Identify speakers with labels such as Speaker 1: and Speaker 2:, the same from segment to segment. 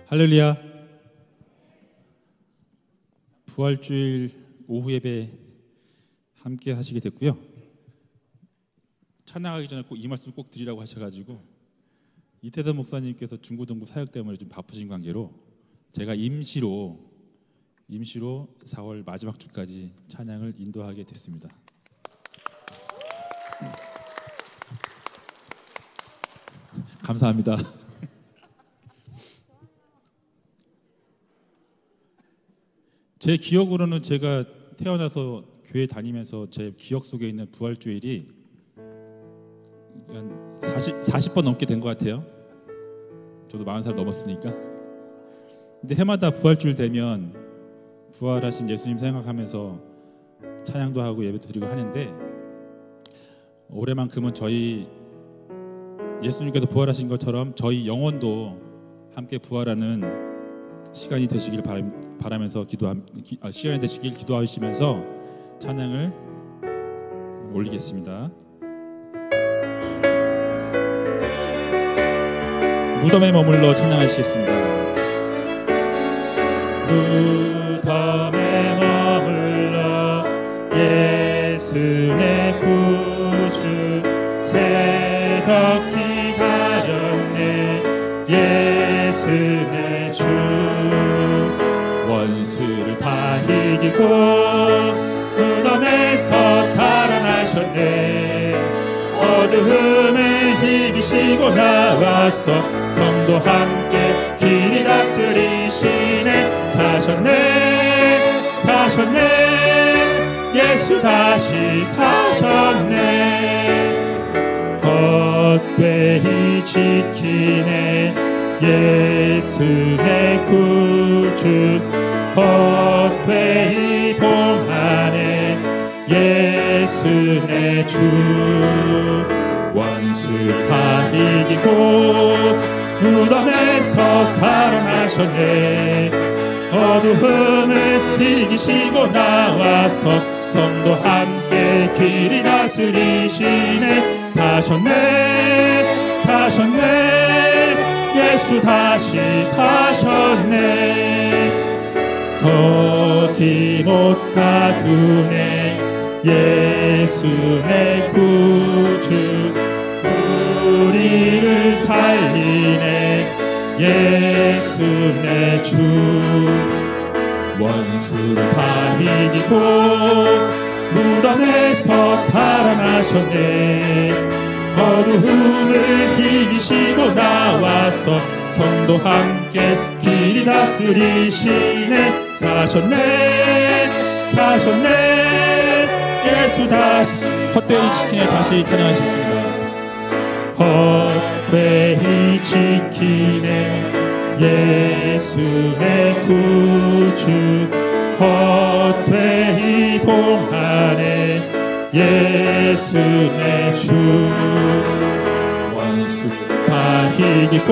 Speaker 1: 할렐루야. 부활주일 오후 예배 함께 하시게 됐고요. 찬양하기 전에 꼭 이 말씀 꼭 드리라고 하셔가지고 이태선 목사님께서 중고등부 사역 때문에 좀 바쁘신 관계로 제가 임시로 4월 마지막 주까지 찬양을 인도하게 됐습니다. 감사합니다. 제 기억으로는 제가 태어나서 교회 다니면서 제 기억 속에 있는 부활주일이 한 40번 넘게 된 것 같아요. 저도 40살 넘었으니까. 근데 해마다 부활주일 되면 부활하신 예수님 생각하면서 찬양도 하고 예배도 드리고 하는데, 올해만큼은 저희 예수님께서 부활하신 것처럼 저희 영혼도 함께 부활하는 시간이 되시길 바라면서 시간이 되시길 기도하시면서 찬양을 올리겠습니다. 무덤에 머물러 찬양하시겠습니다. 무덤에 머물러 예수 내 구주 새벽히 가렸네. 예수 내 주 원수를 다 이기고 무덤에서 살아나셨네. 어두움을 이기시고 나와서 성도 함께 길이 다스리시네. 사셨네 예수 다시 사셨네. 헛되이 지키네 예수 내 구주. 헛되이 봉하네 예수 내 주. 원수를 다 이기고 무덤에서 살아나셨네. 어두움을 이기시고 나와서 성도 함께 길이 다스리시네. 사셨네 예수 다시 사셨네. 거기 못 가두네 예수 내 구주. 우리를 살리네 예수 내 주. 원수를 다 이기고 무덤에서 살아나셨네. 어두움을 이기시고 나와서 성도 함께 길이 다스리시네. 사셨네 예수 다시. 헛되이 지키네 다시 찬양하시겠습니다. 헛되이 지키네 예수 내 구주. 헛되이 봉하네 예수 내 주. 원수 다 이기고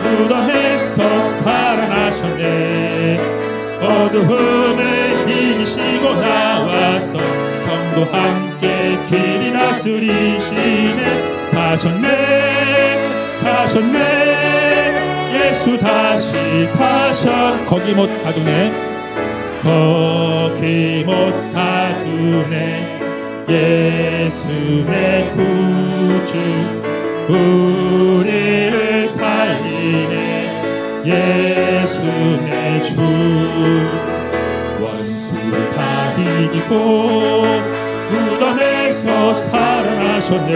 Speaker 1: 무덤에서 살아나셨네. 어두움을 이기시고 나와서 성도 함께 길이 다스리시네. 사셨네 예수 다시 거기 못 가두네. 거기 못 가두네 예수 내 구주. 우리를 살리네 예수 내 주. 원수를 다 이기고 무덤에서 살아나셨네.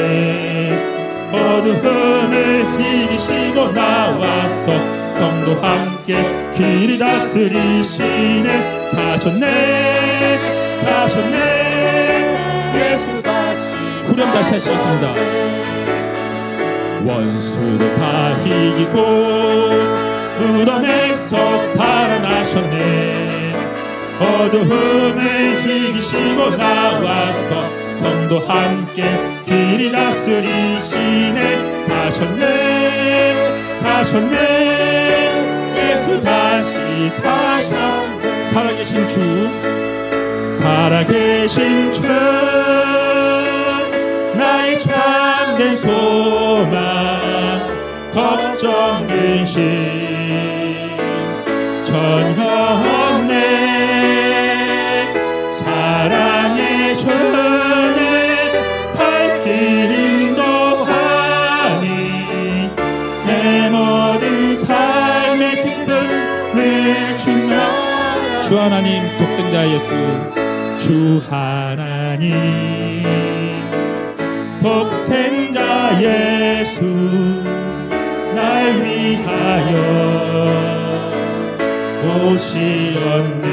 Speaker 1: 어두움을 이기시고 나와서 성도 함께 길이 다스리시네. 사셨네 예수 다시. 후렴 다시 하시겠습니다. 원수를 다 이기고 무덤에서 살아나셨네. 어두움을 이기시고 나와서 성도 함께 길이 다스리시네. 사셨네 예수 다시 사셨네. 살아계신 주 나의 참된 소망. 걱정 근심 삶의 기쁨을 충만. 주 하나님 독생자 예수, 주 하나님 독생자 예수, 날 위하여 오시었네.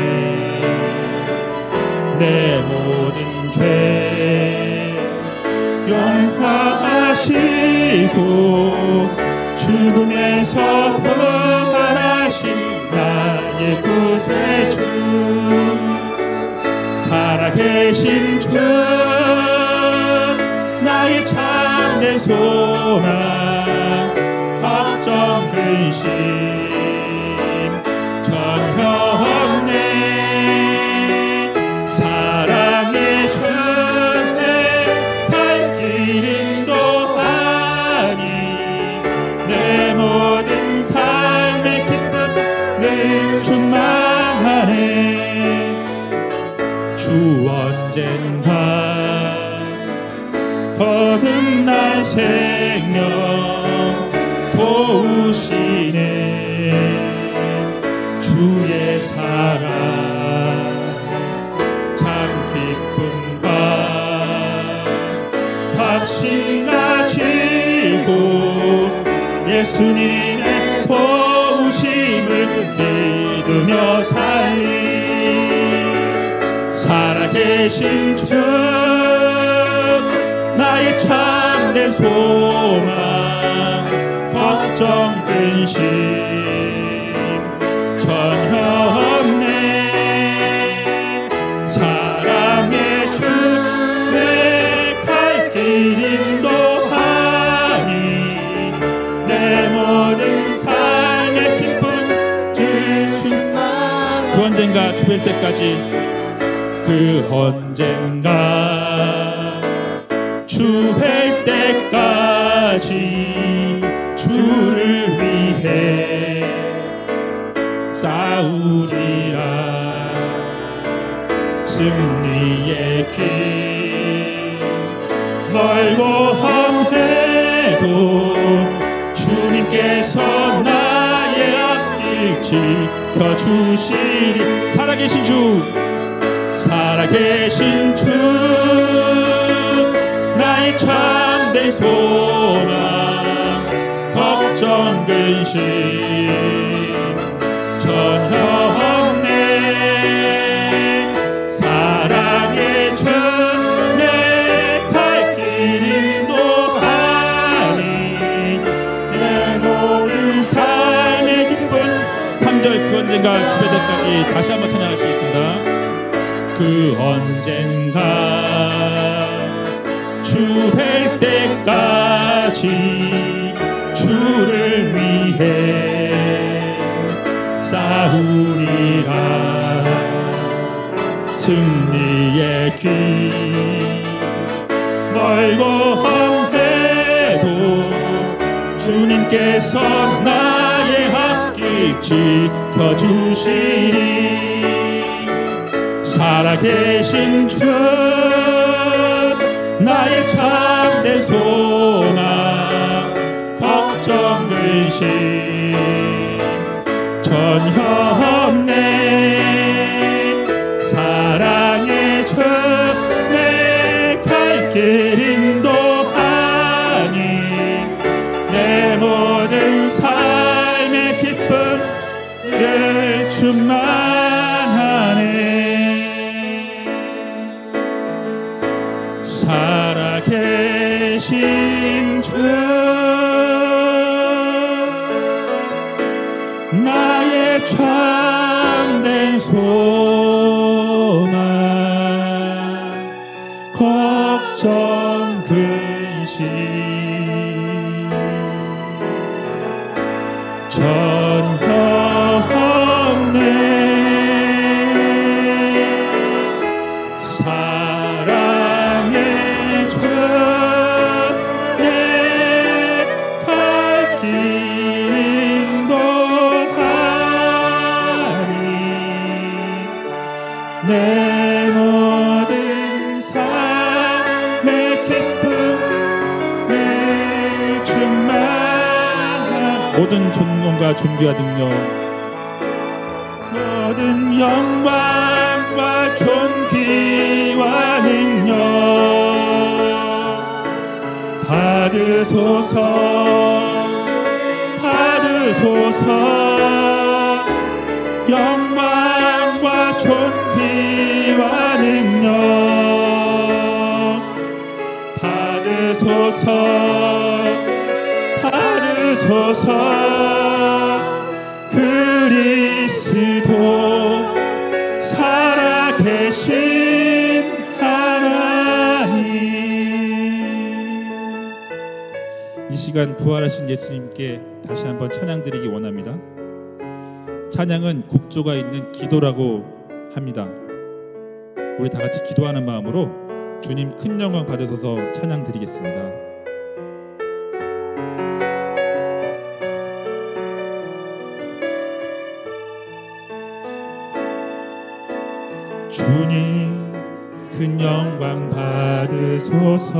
Speaker 1: 내 모든 죄 용서하시고 죽음에서 부활하신 나의 구세주, 살아계신 주, 나의 참된 소망, 걱정 근심 전혀 없네. 사랑의 주내 갈 길 인도하니 내 모든 삶의 기쁨 늘 충만하네. 주 언젠가 거듭난 생명 도우시네. 주의 사랑 참 기쁨과 확신 가지고 예수님의 도우심을 믿으며 살리. 살아계신 주, 나의 참된 소망, 걱정 근심 전혀 없네. 사랑의 주, 내 갈 길 인도하니 내 모든 삶의 기쁨 줄 충만. 그 언젠가 주 뵐 때까지, 그 언젠가 주 뵐 때까지 주를 위해 싸우리라. 승리의 길 멀고 험해도 주님께서 나의 앞길 지켜주시리. 살아계신 주, 살아계신 주, 나의 참된 소망, 걱정 근심 전혀 없네. 사랑의 주, 내 갈 길 인도하니 내 모든 삶의 기쁨. 3절 그 언젠가 주 뵐 때까지 다시 한번 찬양하시겠습니다. 그 언젠가 주 뵐 때까지 주를 위해 싸우리라. 승리의 길 멀고 험해도 주님께서 나의 앞길 지켜주시리. 살아계신 주, 나의 참된 소망, 걱정 근심 전혀 없네. 사랑의 주, 내 갈 길 인도하니 내 모든 삶의 기쁨 늘 충만하네. 살아계신 주, 나의 참된 소망, 걱정 근심 전혀 없네. 사랑의 주, 내 갈 길 인도하니 존귀와 능력, 모든 영광과 존귀와 능력 받으소서, 받으소서. 영광과 존귀와 능력 받으소서, 받으소서. 그리스도 살아계신 하나님. 이 시간 부활하신 예수님께 다시 한번 찬양드리기 원합니다. 찬양은 곡조가 있는 기도라고 합니다. 우리 다 같이 기도하는 마음으로 주님 큰 영광 받으셔서 찬양드리겠습니다. 주님 큰 영광 받으소서,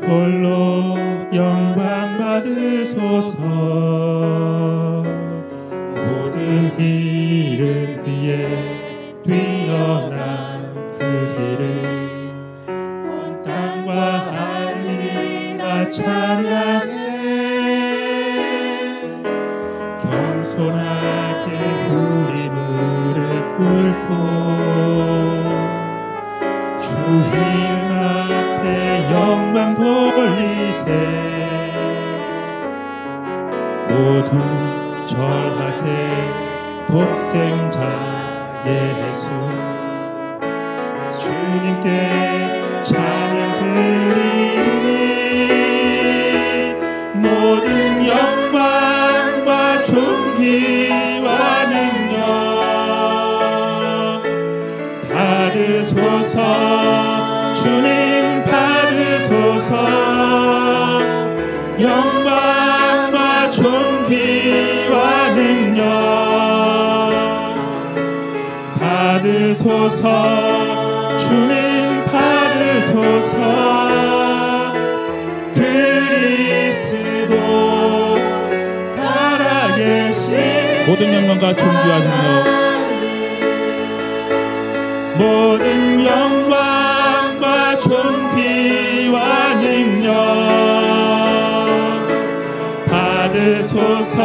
Speaker 1: 홀로 영광 받으소서. 모든 이름 위에 뛰어난 그 이름, 온 땅과 하늘이 다 찬양해. 겸손하게 우리 무릎 꿇고 주 이름 앞에 영광 돌리세. 모두 절하세 독생자 예수. 주님께 찬양 드리리. 모든 영광과 존귀와 능력 받으소서. 주님 받으소서. 영광과 존귀와 능력 받으소서. 주님 받으소서. 그리스도 살아계신 모든 영광과 존귀와 능력, 모든 영광과 존귀와 능력 받으소서,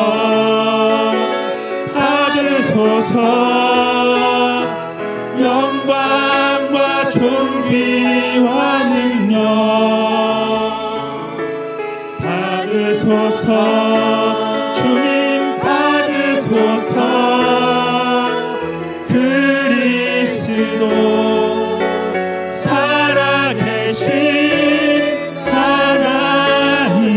Speaker 1: 받으소서. 영광과 존귀와 능력 받으소서. 주님 받으소서. 그리스도 살아계신 하나님.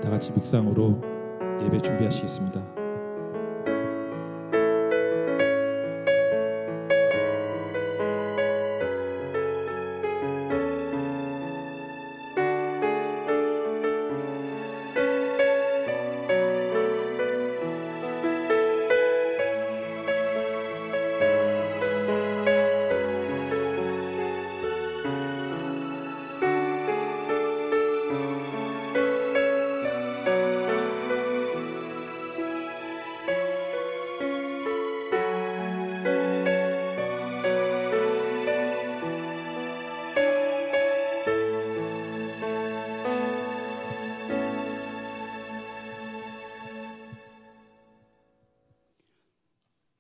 Speaker 1: 다 같이 묵상으로 예배 준비하시겠습니다.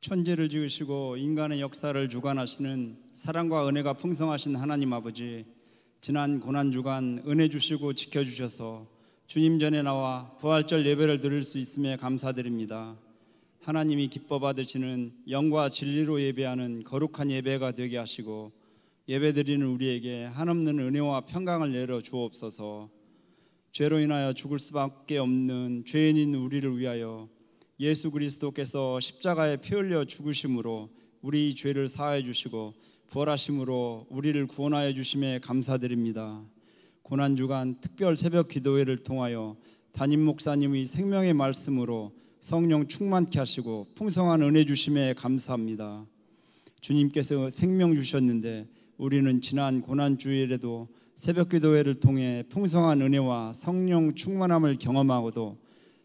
Speaker 2: 천지를 지으시고 인간의 역사를 주관하시는 사랑과 은혜가 풍성하신 하나님 아버지, 지난 고난주간 은혜 주시고 지켜주셔서 주님 전에 나와 부활절 예배를 드릴 수 있음에 감사드립니다. 하나님이 기뻐 받으시는 영과 진리로 예배하는 거룩한 예배가 되게 하시고 예배드리는 우리에게 한없는 은혜와 평강을 내려 주옵소서. 죄로 인하여 죽을 수밖에 없는 죄인인 우리를 위하여 예수 그리스도께서 십자가에 피 흘려 죽으심으로 우리 죄를 사하여 주시고 부활하심으로 우리를 구원하여 주심에 감사드립니다. 고난주간 특별 새벽 기도회를 통하여 담임 목사님의 생명의 말씀으로 성령 충만케 하시고 풍성한 은혜 주심에 감사합니다. 주님께서 생명 주셨는데 우리는 지난 고난주일에도 새벽기도회를 통해 풍성한 은혜와 성령 충만함을 경험하고도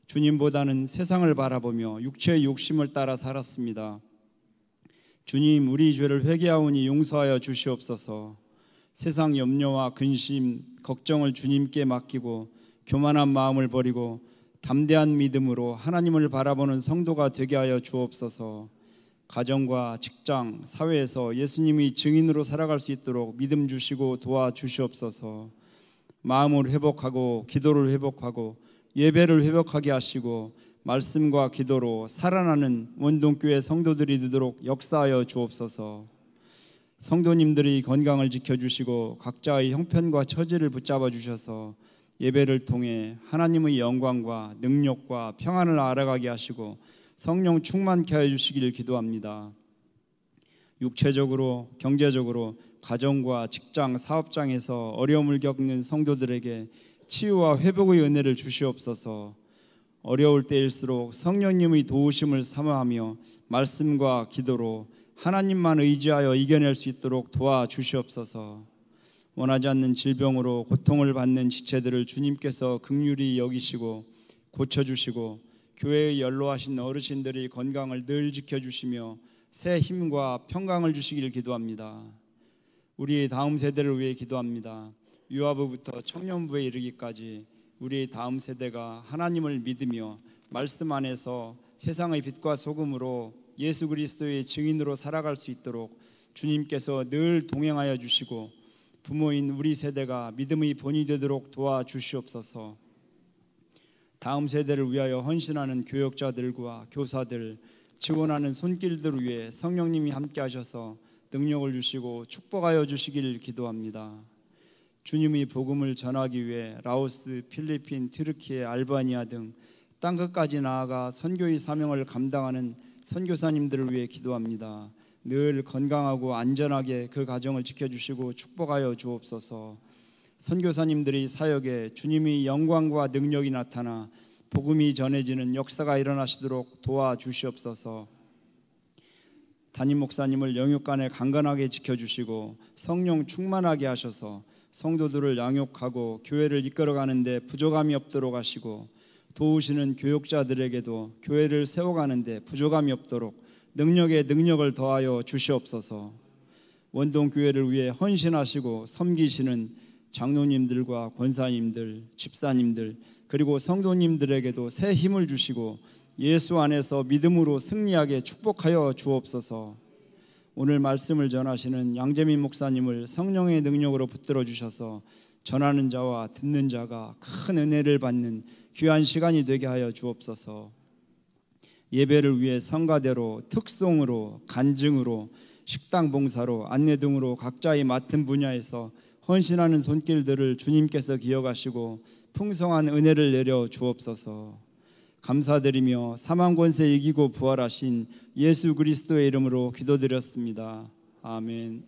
Speaker 2: 주님보다는 세상을 바라보며 육체의 욕심을 따라 살았습니다. 주님, 우리 죄를 회개하오니 용서하여 주시옵소서. 세상 염려와 근심, 걱정을 주님께 맡기고 교만한 마음을 버리고 담대한 믿음으로 하나님을 바라보는 성도가 되게 하여 주옵소서. 가정과 직장, 사회에서 예수님이 증인으로 살아갈 수 있도록 믿음 주시고 도와주시옵소서. 마음을 회복하고 기도를 회복하고 예배를 회복하게 하시고 말씀과 기도로 살아나는 원동교회 성도들이 되도록 역사하여 주옵소서. 성도님들이 건강을 지켜주시고 각자의 형편과 처지를 붙잡아 주셔서 예배를 통해 하나님의 영광과 능력과 평안을 알아가게 하시고 성령 충만케 하여 주시기를 기도합니다. 육체적으로, 경제적으로, 가정과 직장, 사업장에서 어려움을 겪는 성도들에게 치유와 회복의 은혜를 주시옵소서. 어려울 때일수록 성령님의 도우심을 사모하며 말씀과 기도로 하나님만 의지하여 이겨낼 수 있도록 도와주시옵소서. 원하지 않는 질병으로 고통을 받는 지체들을 주님께서 긍휼히 여기시고 고쳐주시고 교회의 연로하신 어르신들의 건강을 늘 지켜주시며 새 힘과 평강을 주시기를 기도합니다. 우리의 다음 세대를 위해 기도합니다. 유아부부터 청년부에 이르기까지 우리의 다음 세대가 하나님을 믿으며 말씀 안에서 세상의 빛과 소금으로 예수 그리스도의 증인으로 살아갈 수 있도록 주님께서 늘 동행하여 주시고 부모인 우리 세대가 믿음의 본이 되도록 도와주시옵소서. 다음 세대를 위하여 헌신하는 교역자들과 교사들, 지원하는 손길들을 위해 성령님이 함께 하셔서 능력을 주시고 축복하여 주시기를 기도합니다. 주님의 복음을 전하기 위해 라오스, 필리핀, 튀르키예, 알바니아 등 땅끝까지 나아가 선교의 사명을 감당하는 선교사님들을 위해 기도합니다. 늘 건강하고 안전하게 그 가정을 지켜주시고 축복하여 주옵소서. 선교사님들의 사역에 주님의 영광과 능력이 나타나 복음이 전해지는 역사가 일어나시도록 도와주시옵소서. 담임 목사님을 영육간에 강건하게 지켜주시고 성령 충만하게 하셔서 성도들을 양육하고 교회를 이끌어가는 데 부족함이 없도록 하시고 도우시는 교육자들에게도 교회를 세워가는 데 부족함이 없도록 능력에 능력을 더하여 주시옵소서. 원동교회를 위해 헌신하시고 섬기시는 장로님들과 권사님들, 집사님들 그리고 성도님들에게도 새 힘을 주시고 예수 안에서 믿음으로 승리하게 축복하여 주옵소서. 오늘 말씀을 전하시는 양재민 목사님을 성령의 능력으로 붙들어 주셔서 전하는 자와 듣는 자가 큰 은혜를 받는 귀한 시간이 되게 하여 주옵소서. 예배를 위해 성가대로, 특송으로, 간증으로, 식당 봉사로, 안내 등으로 각자의 맡은 분야에서 헌신하는 손길들을 주님께서 기억하시고 풍성한 은혜를 내려 주옵소서. 감사드리며 사망 권세 이기고 부활하신 예수 그리스도의 이름으로 기도드렸습니다. 아멘.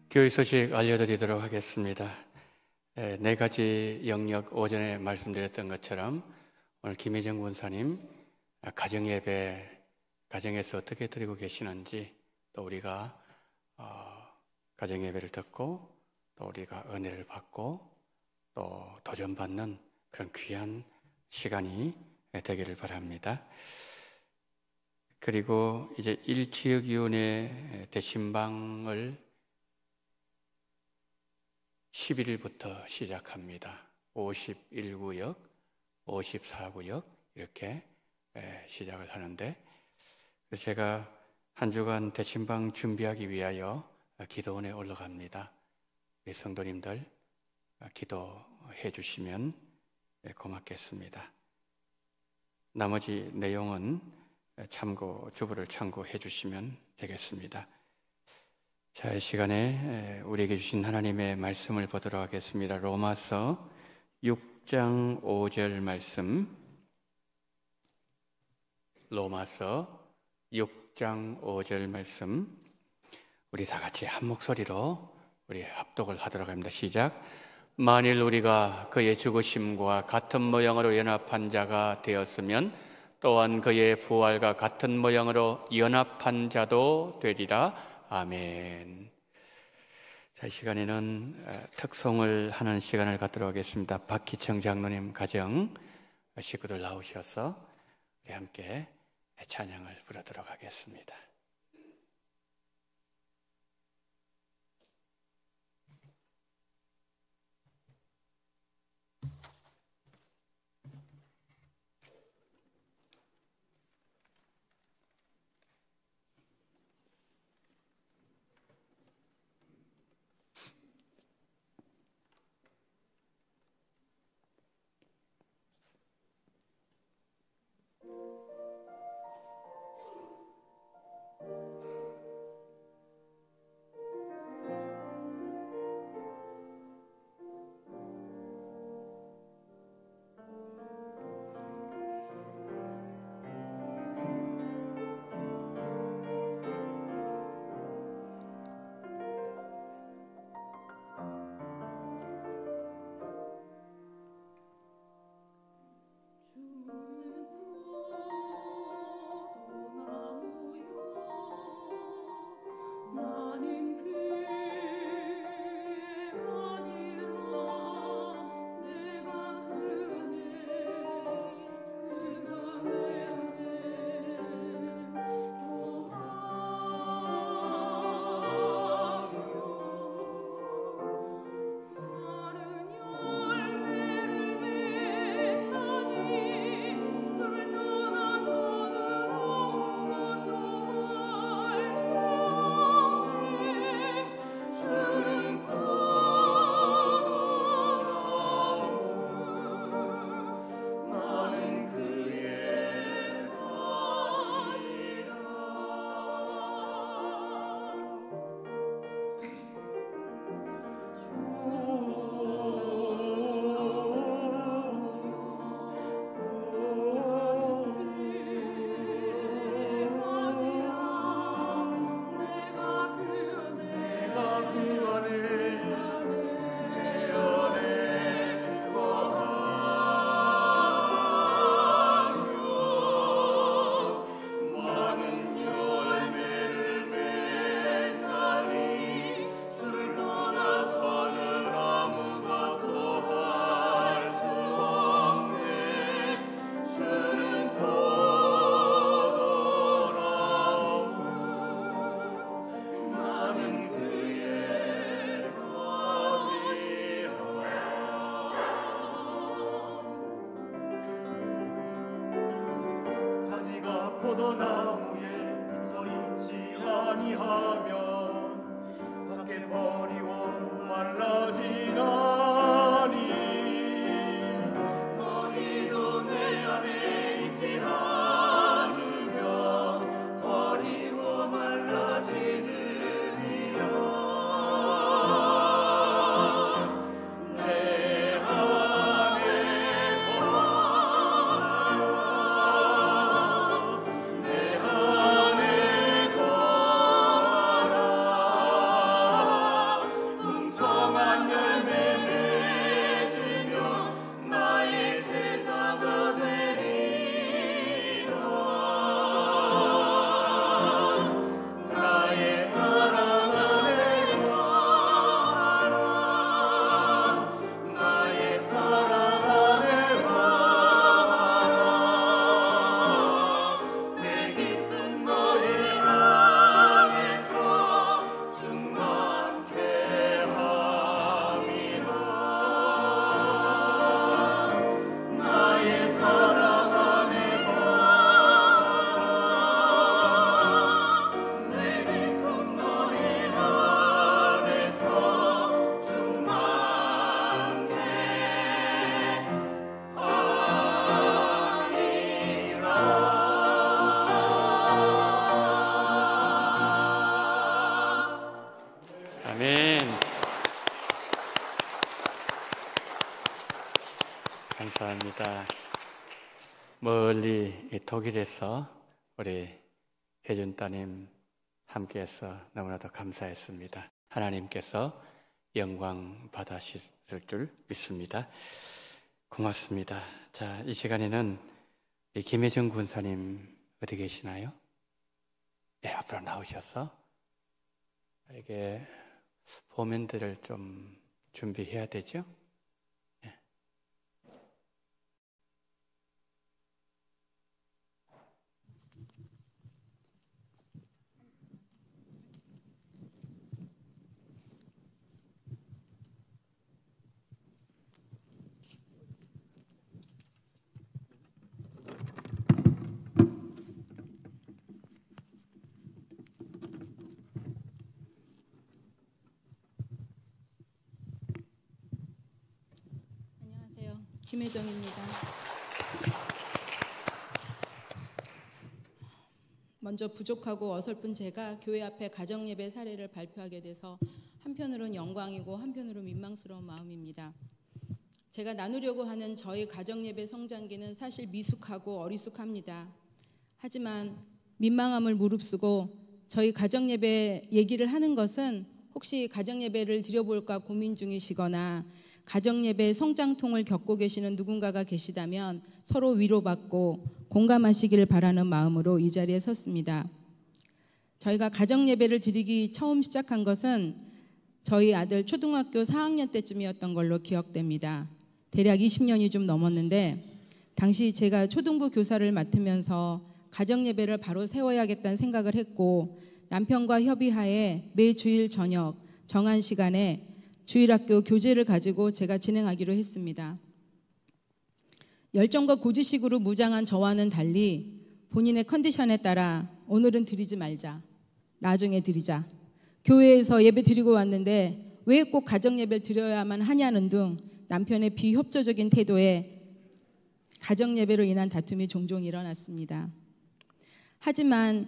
Speaker 3: 교회 소식 알려드리도록 하겠습니다. 네 가지 영역 오전에 말씀드렸던 것처럼 오늘 김혜정 권사님 가정예배, 가정에서 어떻게 드리고 계시는지 또 우리가 가정예배를 듣고 또 우리가 은혜를 받고 또 도전받는 그런 귀한 시간이 되기를 바랍니다. 그리고 이제 1지역위원회 대신방을 11일부터 시작합니다. 51구역, 54구역 이렇게 시작을 하는데 제가 한 주간 대신방 준비하기 위하여 기도원에 올라갑니다. 우리 성도님들 기도해 주시면 고맙겠습니다. 나머지 내용은 주부를 참고해 주시면 되겠습니다. 자, 이 시간에 우리에게 주신 하나님의 말씀을 보도록 하겠습니다. 로마서 6장 5절 말씀. 로마서 6장 5절 말씀. 우리 다 같이 한 목소리로 우리 합독을 하도록 합니다. 시작. 만일 우리가 그의 죽으심과 같은 모양으로 연합한 자가 되었으면 또한 그의 부활과 같은 모양으로 연합한 자도 되리라. 아멘. 자, 이 시간에는 특송을 하는 시간을 갖도록 하겠습니다. 박희청 장로님 가정 식구들 나오셔서 우리 함께 찬양을 부르도록 하겠습니다.
Speaker 4: 포도나무에 붙어있지 아니하면 밖에 버리고 말라지나니 너희도 내 안에 있지 않으면 버리고 말라지느니라. 내
Speaker 3: 감사합니다. 멀리 독일에서 우리 혜준 따님 함께해서 너무나도 감사했습니다. 하나님께서 영광 받으실 줄 믿습니다. 고맙습니다. 자, 이 시간에는 김혜정 군사님 어디 계시나요? 네, 앞으로 나오셔서 이게 포멘들을 좀 준비해야 되죠? 네.
Speaker 5: 김혜정입니다. 먼저 부족하고 어설픈 제가 교회 앞에 가정예배 사례를 발표하게 돼서 한편으로는 영광이고 한편으로 민망스러운 마음입니다. 제가 나누려고 하는 저희 가정예배 성장기는 사실 미숙하고 어리숙합니다. 하지만 민망함을 무릅쓰고 저희 가정예배 얘기를 하는 것은 혹시 가정예배를 드려볼까 고민 중이시거나 가정예배 성장통을 겪고 계시는 누군가가 계시다면 서로 위로받고 공감하시기를 바라는 마음으로 이 자리에 섰습니다. 저희가 가정예배를 드리기 처음 시작한 것은 저희 아들 초등학교 4학년 때쯤이었던 걸로 기억됩니다. 대략 20년이 좀 넘었는데 당시 제가 초등부 교사를 맡으면서 가정예배를 바로 세워야겠다는 생각을 했고 남편과 협의하에 매 주일 저녁 정한 시간에 주일학교 교재를 가지고 제가 진행하기로 했습니다. 열정과 고지식으로 무장한 저와는 달리 본인의 컨디션에 따라 오늘은 드리지 말자, 나중에 드리자, 교회에서 예배 드리고 왔는데 왜 꼭 가정예배를 드려야만 하냐는 등 남편의 비협조적인 태도에 가정예배로 인한 다툼이 종종 일어났습니다. 하지만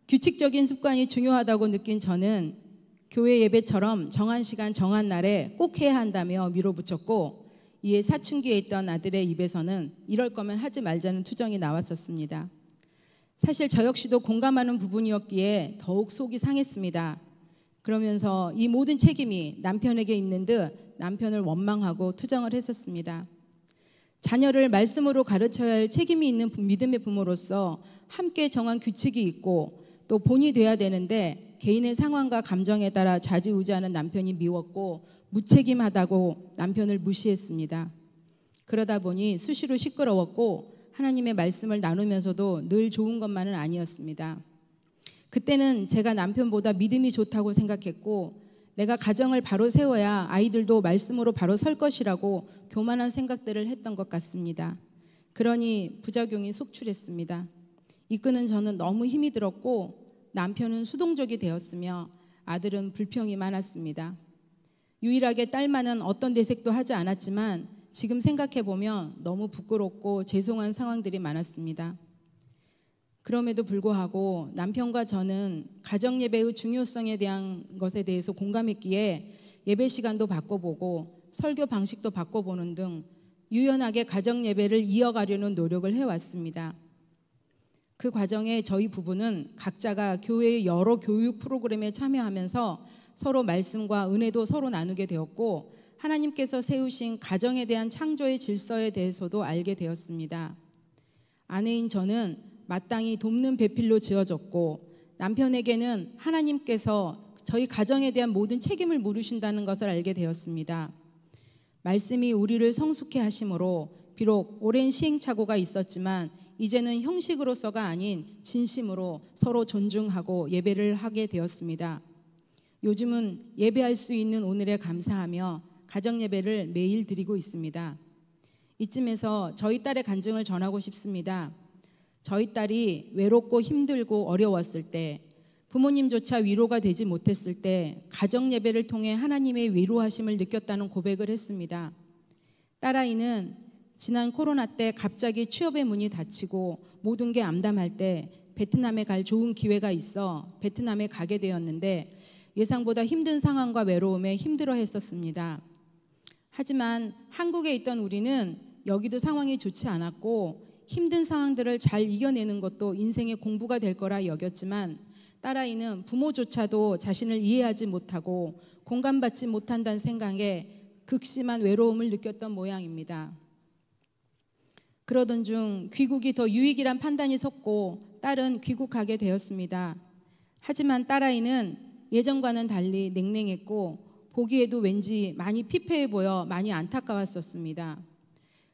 Speaker 5: 규칙적인 습관이 중요하다고 느낀 저는 교회 예배처럼 정한 시간 정한 날에 꼭 해야 한다며 밀어붙였고 이에 사춘기에 있던 아들의 입에서는 이럴 거면 하지 말자는 투정이 나왔었습니다. 사실 저 역시도 공감하는 부분이었기에 더욱 속이 상했습니다. 그러면서 이 모든 책임이 남편에게 있는 듯 남편을 원망하고 투정을 했었습니다. 자녀를 말씀으로 가르쳐야 할 책임이 있는 믿음의 부모로서 함께 정한 규칙이 있고 또 본이 돼야 되는데 개인의 상황과 감정에 따라 좌지우지하는 남편이 미웠고 무책임하다고 남편을 무시했습니다. 그러다 보니 수시로 시끄러웠고 하나님의 말씀을 나누면서도 늘 좋은 것만은 아니었습니다. 그때는 제가 남편보다 믿음이 좋다고 생각했고 내가 가정을 바로 세워야 아이들도 말씀으로 바로 설 것이라고 교만한 생각들을 했던 것 같습니다. 그러니 부작용이 속출했습니다. 이끄는 저는 너무 힘이 들었고 남편은 수동적이 되었으며 아들은 불평이 많았습니다. 유일하게 딸만은 어떤 내색도 하지 않았지만 지금 생각해보면 너무 부끄럽고 죄송한 상황들이 많았습니다. 그럼에도 불구하고 남편과 저는 가정예배의 중요성에 대한 것에 대해서 공감했기에 예배 시간도 바꿔보고 설교 방식도 바꿔보는 등 유연하게 가정예배를 이어가려는 노력을 해왔습니다. 그 과정에 저희 부부는 각자가 교회의 여러 교육 프로그램에 참여하면서 서로 말씀과 은혜도 서로 나누게 되었고 하나님께서 세우신 가정에 대한 창조의 질서에 대해서도 알게 되었습니다. 아내인 저는 마땅히 돕는 배필로 지어졌고 남편에게는 하나님께서 저희 가정에 대한 모든 책임을 물으신다는 것을 알게 되었습니다. 말씀이 우리를 성숙해 하심으로 비록 오랜 시행착오가 있었지만 이제는 형식으로서가 아닌 진심으로 서로 존중하고 예배를 하게 되었습니다. 요즘은 예배할 수 있는 오늘에 감사하며 가정예배를 매일 드리고 있습니다. 이쯤에서 저희 딸의 간증을 전하고 싶습니다. 저희 딸이 외롭고 힘들고 어려웠을 때, 부모님조차 위로가 되지 못했을 때 가정예배를 통해 하나님의 위로하심을 느꼈다는 고백을 했습니다. 딸아이는 지난 코로나 때 갑자기 취업의 문이 닫히고 모든 게 암담할 때 베트남에 갈 좋은 기회가 있어 베트남에 가게 되었는데 예상보다 힘든 상황과 외로움에 힘들어했었습니다. 하지만 한국에 있던 우리는 여기도 상황이 좋지 않았고 힘든 상황들을 잘 이겨내는 것도 인생의 공부가 될 거라 여겼지만 딸아이는 부모조차도 자신을 이해하지 못하고 공감받지 못한다는 생각에 극심한 외로움을 느꼈던 모양입니다. 그러던 중 귀국이 더 유익이란 판단이 섰고 딸은 귀국하게 되었습니다. 하지만 딸아이는 예전과는 달리 냉랭했고 보기에도 왠지 많이 피폐해 보여 많이 안타까웠었습니다.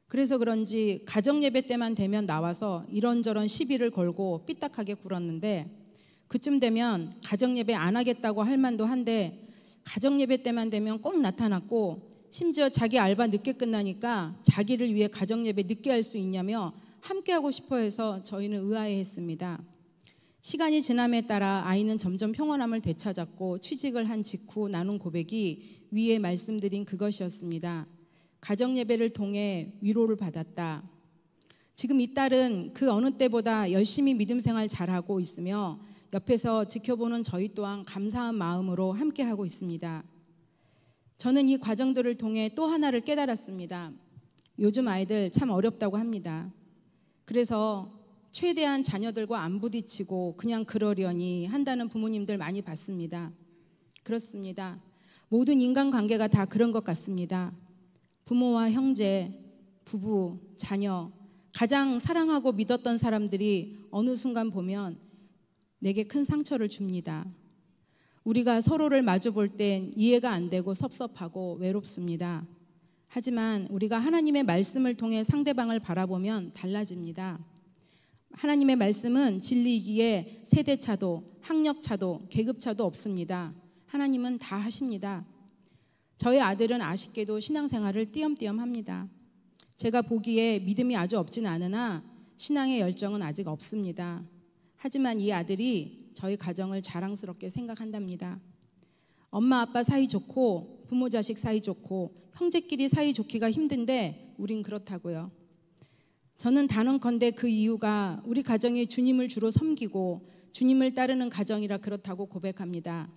Speaker 5: 그래서 그런지 가정예배 때만 되면 나와서 이런저런 시비를 걸고 삐딱하게 굴었는데 그쯤 되면 가정예배 안 하겠다고 할 만도 한데 가정예배 때만 되면 꼭 나타났고 심지어 자기 알바 늦게 끝나니까 자기를 위해 가정예배 늦게 할 수 있냐며 함께하고 싶어 해서 저희는 의아해했습니다. 시간이 지남에 따라 아이는 점점 평온함을 되찾았고 취직을 한 직후 나눈 고백이 위에 말씀드린 그것이었습니다. 가정예배를 통해 위로를 받았다. 지금 이 딸은 그 어느 때보다 열심히 믿음 생활 잘하고 있으며 옆에서 지켜보는 저희 또한 감사한 마음으로 함께하고 있습니다. 저는 이 과정들을 통해 또 하나를 깨달았습니다. 요즘 아이들 참 어렵다고 합니다. 그래서 최대한 자녀들과 안 부딪히고 그냥 그러려니 한다는 부모님들 많이 봤습니다. 그렇습니다. 모든 인간관계가 다 그런 것 같습니다. 부모와 형제, 부부, 자녀, 가장 사랑하고 믿었던 사람들이 어느 순간 보면 내게 큰 상처를 줍니다. 우리가 서로를 마주 볼 땐 이해가 안 되고 섭섭하고 외롭습니다. 하지만 우리가 하나님의 말씀을 통해 상대방을 바라보면 달라집니다. 하나님의 말씀은 진리이기에 세대차도, 학력차도, 계급차도 없습니다. 하나님은 다 하십니다. 저희 아들은 아쉽게도 신앙생활을 띄엄띄엄 합니다. 제가 보기에 믿음이 아주 없진 않으나 신앙의 열정은 아직 없습니다. 하지만 이 아들이 저희 가정을 자랑스럽게 생각한답니다. 엄마 아빠 사이 좋고 부모 자식 사이 좋고 형제끼리 사이 좋기가 힘든데 우린 그렇다고요. 저는 단언컨대 그 이유가 우리 가정이 주님을 주로 섬기고 주님을 따르는 가정이라 그렇다고 고백합니다.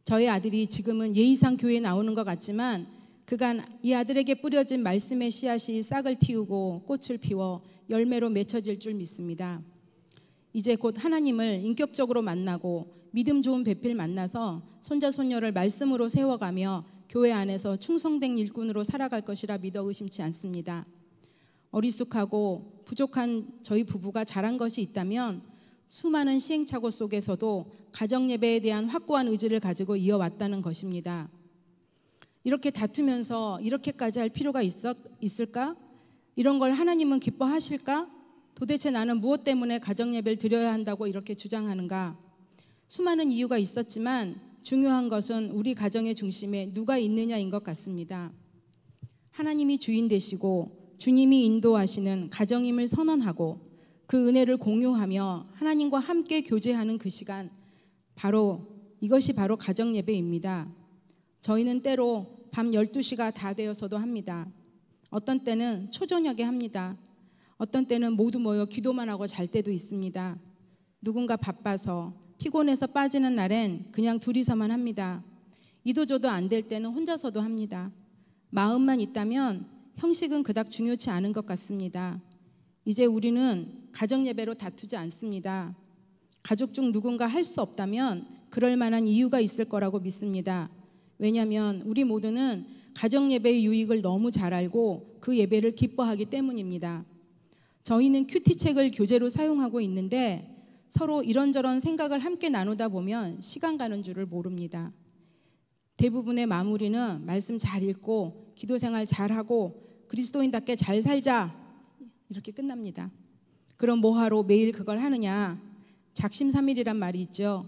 Speaker 5: 저희 아들이 지금은 예의상 교회에 나오는 것 같지만 그간 이 아들에게 뿌려진 말씀의 씨앗이 싹을 틔우고 꽃을 피워 열매로 맺혀질 줄 믿습니다. 이제 곧 하나님을 인격적으로 만나고 믿음 좋은 배필 만나서 손자 손녀를 말씀으로 세워가며 교회 안에서 충성된 일꾼으로 살아갈 것이라 믿어 의심치 않습니다. 어리숙하고 부족한 저희 부부가 잘한 것이 있다면 수많은 시행착오 속에서도 가정예배에 대한 확고한 의지를 가지고 이어왔다는 것입니다. 이렇게 다투면서 이렇게까지 할 필요가 있을까? 이런 걸 하나님은 기뻐하실까? 도대체 나는 무엇 때문에 가정예배를 드려야 한다고 이렇게 주장하는가? 수많은 이유가 있었지만 중요한 것은 우리 가정의 중심에 누가 있느냐인 것 같습니다. 하나님이 주인 되시고 주님이 인도하시는 가정임을 선언하고 그 은혜를 공유하며 하나님과 함께 교제하는 그 시간, 이것이 바로 가정예배입니다. 저희는 때로 밤 12시가 다 되어서도 합니다. 어떤 때는 초저녁에 합니다. 어떤 때는 모두 모여 기도만 하고 잘 때도 있습니다. 누군가 바빠서 피곤해서 빠지는 날엔 그냥 둘이서만 합니다. 이도저도 안 될 때는 혼자서도 합니다. 마음만 있다면 형식은 그닥 중요치 않은 것 같습니다. 이제 우리는 가정예배로 다투지 않습니다. 가족 중 누군가 할 수 없다면 그럴 만한 이유가 있을 거라고 믿습니다. 왜냐하면 우리 모두는 가정예배의 유익을 너무 잘 알고 그 예배를 기뻐하기 때문입니다. 저희는 큐티책을 교재로 사용하고 있는데 서로 이런저런 생각을 함께 나누다 보면 시간 가는 줄을 모릅니다. 대부분의 마무리는 말씀 잘 읽고 기도생활 잘하고 그리스도인답게 잘 살자 이렇게 끝납니다. 그럼 뭐하러 매일 그걸 하느냐? 작심삼일이란 말이 있죠.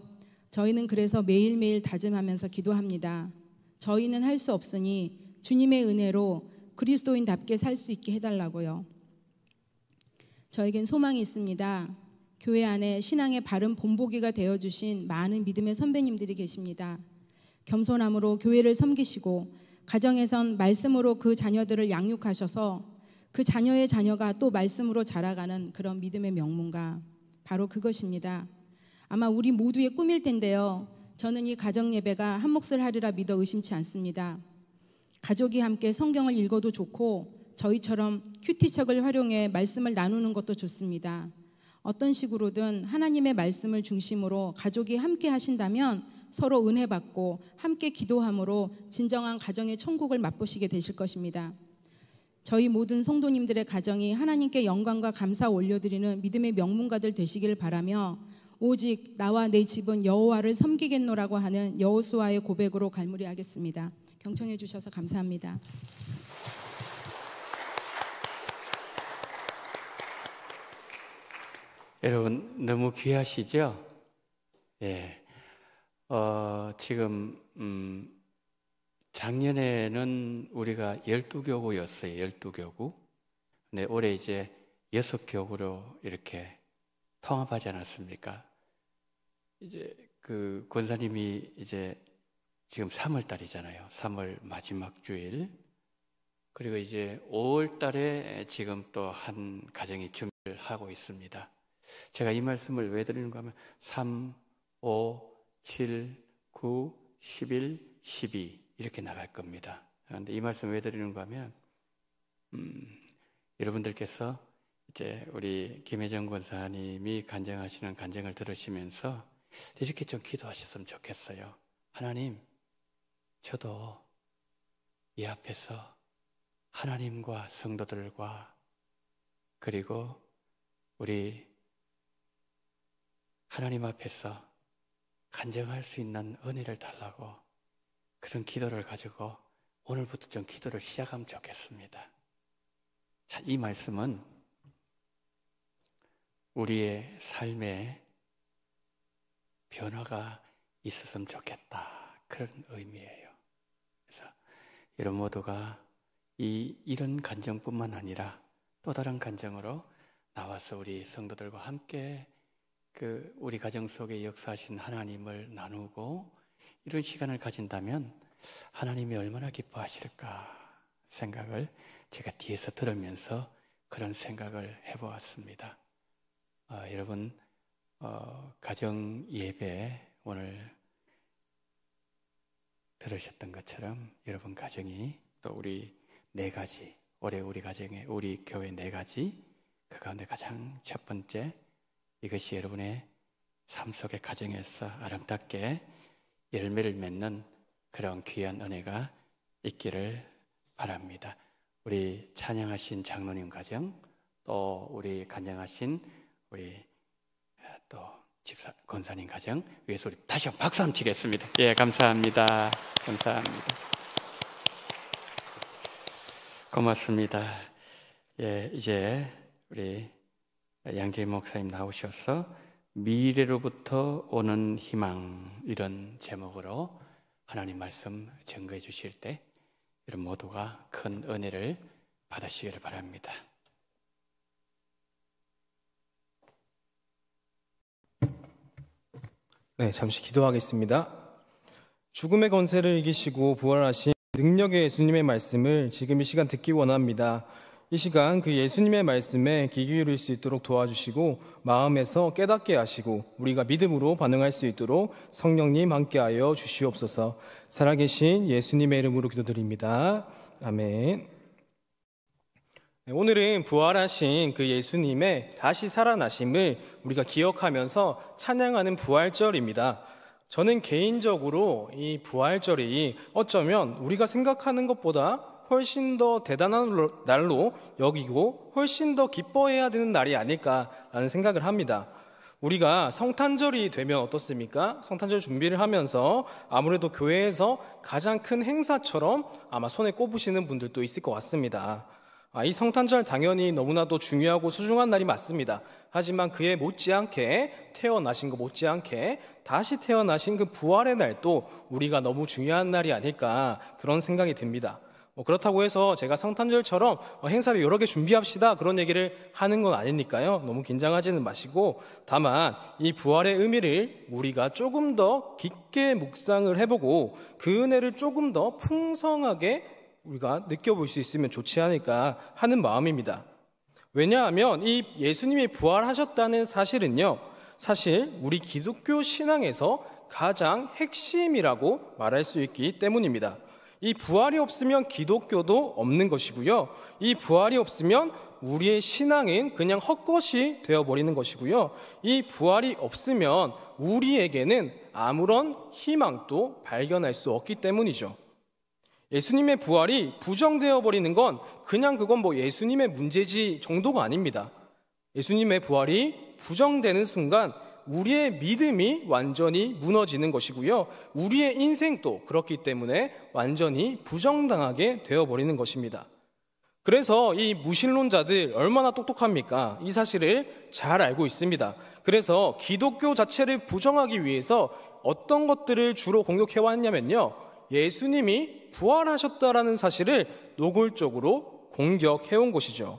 Speaker 5: 저희는 그래서 매일매일 다짐하면서 기도합니다. 저희는 할 수 없으니 주님의 은혜로 그리스도인답게 살 수 있게 해달라고요. 저에겐 소망이 있습니다. 교회 안에 신앙의 바른 본보기가 되어주신 많은 믿음의 선배님들이 계십니다. 겸손함으로 교회를 섬기시고 가정에선 말씀으로 그 자녀들을 양육하셔서 그 자녀의 자녀가 또 말씀으로 자라가는 그런 믿음의 명문가, 바로 그것입니다. 아마 우리 모두의 꿈일 텐데요. 저는 이 가정예배가 한 몫을 하리라 믿어 의심치 않습니다. 가족이 함께 성경을 읽어도 좋고 저희처럼 큐티책을 활용해 말씀을 나누는 것도 좋습니다. 어떤 식으로든 하나님의 말씀을 중심으로 가족이 함께 하신다면 서로 은혜 받고 함께 기도함으로 진정한 가정의 천국을 맛보시게 되실 것입니다. 저희 모든 성도님들의 가정이 하나님께 영광과 감사 올려드리는 믿음의 명문가들 되시기를 바라며 오직 나와 내 집은 여호와를 섬기겠노라고 하는 여호수아의 고백으로 갈무리하겠습니다. 경청해 주셔서 감사합니다.
Speaker 3: 여러분 너무 귀하시죠? 예. 지금 작년에는 우리가 12교구였어요. 12교구. 근데 올해 이제 6교구로 이렇게 통합하지 않았습니까? 이제 그 권사님이 이제 지금 3월 달이잖아요. 3월 마지막 주일. 그리고 이제 5월 달에 지금 또 한 가정이 준비를 하고 있습니다. 제가 이 말씀을 왜 드리는가 하면 3, 5, 7, 9, 11, 12 이렇게 나갈 겁니다. 그런데 이 말씀 왜 드리는가 하면 여러분들께서 이제 우리 김혜정 권사님이 간증하시는 간증을 들으시면서 이렇게 좀 기도하셨으면 좋겠어요. 하나님, 저도 이 앞에서 하나님과 성도들과 그리고 우리 하나님 앞에서 간증할 수 있는 은혜를 달라고 그런 기도를 가지고 오늘부터 좀 기도를 시작하면 좋겠습니다. 자, 이 말씀은 우리의 삶에 변화가 있었으면 좋겠다. 그런 의미예요. 그래서 여러분 모두가 이런 간증뿐만 아니라 또 다른 간증으로 나와서 우리 성도들과 함께 우리 가정 속에 역사하신 하나님을 나누고 이런 시간을 가진다면 하나님이 얼마나 기뻐하실까 생각을 제가 뒤에서 들으면서 그런 생각을 해보았습니다. 여러분 가정 예배 오늘 들으셨던 것처럼 여러분 가정이 또 우리 4가지 올해 우리 가정에 우리 교회 4가지 그 가운데 가장 첫 번째 이것이 여러분의 삶 속의 가정에서 아름답게 열매를 맺는 그런 귀한 은혜가 있기를 바랍니다. 우리 찬양하신 장로님 가정, 또 우리 간증하신 우리 또 집사 권사님 가정 위해서 우리 다시 한번 박수 한번 치겠습니다. 예, 감사합니다. 감사합니다. 고맙습니다. 예, 이제 우리 양재희 목사님 나오셔서 미래로부터 오는 희망 이런 제목으로 하나님 말씀 증거해 주실 때 여러분 모두가 큰 은혜를 받으시기를 바랍니다.
Speaker 6: 네, 잠시 기도하겠습니다. 죽음의 권세를 이기시고 부활하신 능력의 예수님의 말씀을 지금 이 시간 듣기 원합니다. 이 시간 그 예수님의 말씀에 귀 기울일 수 있도록 도와주시고 마음에서 깨닫게 하시고 우리가 믿음으로 반응할 수 있도록 성령님 함께하여 주시옵소서. 살아계신 예수님의 이름으로 기도드립니다. 아멘. 네, 오늘은 부활하신 그 예수님의 다시 살아나심을 우리가 기억하면서 찬양하는 부활절입니다. 저는 개인적으로 이 부활절이 어쩌면 우리가 생각하는 것보다 훨씬 더 대단한 날로 여기고 훨씬 더 기뻐해야 되는 날이 아닐까라는 생각을 합니다. 우리가 성탄절이 되면 어떻습니까? 성탄절 준비를 하면서 아무래도 교회에서 가장 큰 행사처럼 아마 손에 꼽으시는 분들도 있을 것 같습니다. 이 성탄절 당연히 너무나도 중요하고 소중한 날이 맞습니다. 하지만 그에 못지않게 태어나신 것 못지않게 다시 태어나신 그 부활의 날도 우리가 너무 중요한 날이 아닐까 그런 생각이 듭니다. 그렇다고 해서 제가 성탄절처럼 행사를 여러 개 준비합시다 그런 얘기를 하는 건 아니니까요. 너무 긴장하지는 마시고 다만 이 부활의 의미를 우리가 조금 더 깊게 묵상을 해보고 그 은혜를 조금 더 풍성하게 우리가 느껴볼 수 있으면 좋지 않을까 하는 마음입니다. 왜냐하면 이 예수님이 부활하셨다는 사실은요, 사실 우리 기독교 신앙에서 가장 핵심이라고 말할 수 있기 때문입니다. 이 부활이 없으면 기독교도 없는 것이고요. 이 부활이 없으면 우리의 신앙은 그냥 헛것이 되어버리는 것이고요. 이 부활이 없으면 우리에게는 아무런 희망도 발견할 수 없기 때문이죠. 예수님의 부활이 부정되어 버리는 건 그냥 그건 뭐 예수님의 문제지 정도가 아닙니다. 예수님의 부활이 부정되는 순간 우리의 믿음이 완전히 무너지는 것이고요. 우리의 인생도 그렇기 때문에 완전히 부정당하게 되어버리는 것입니다. 그래서 이 무신론자들 얼마나 똑똑합니까? 이 사실을 잘 알고 있습니다. 그래서 기독교 자체를 부정하기 위해서 어떤 것들을 주로 공격해왔냐면요, 예수님이 부활하셨다라는 사실을 노골적으로 공격해온 것이죠.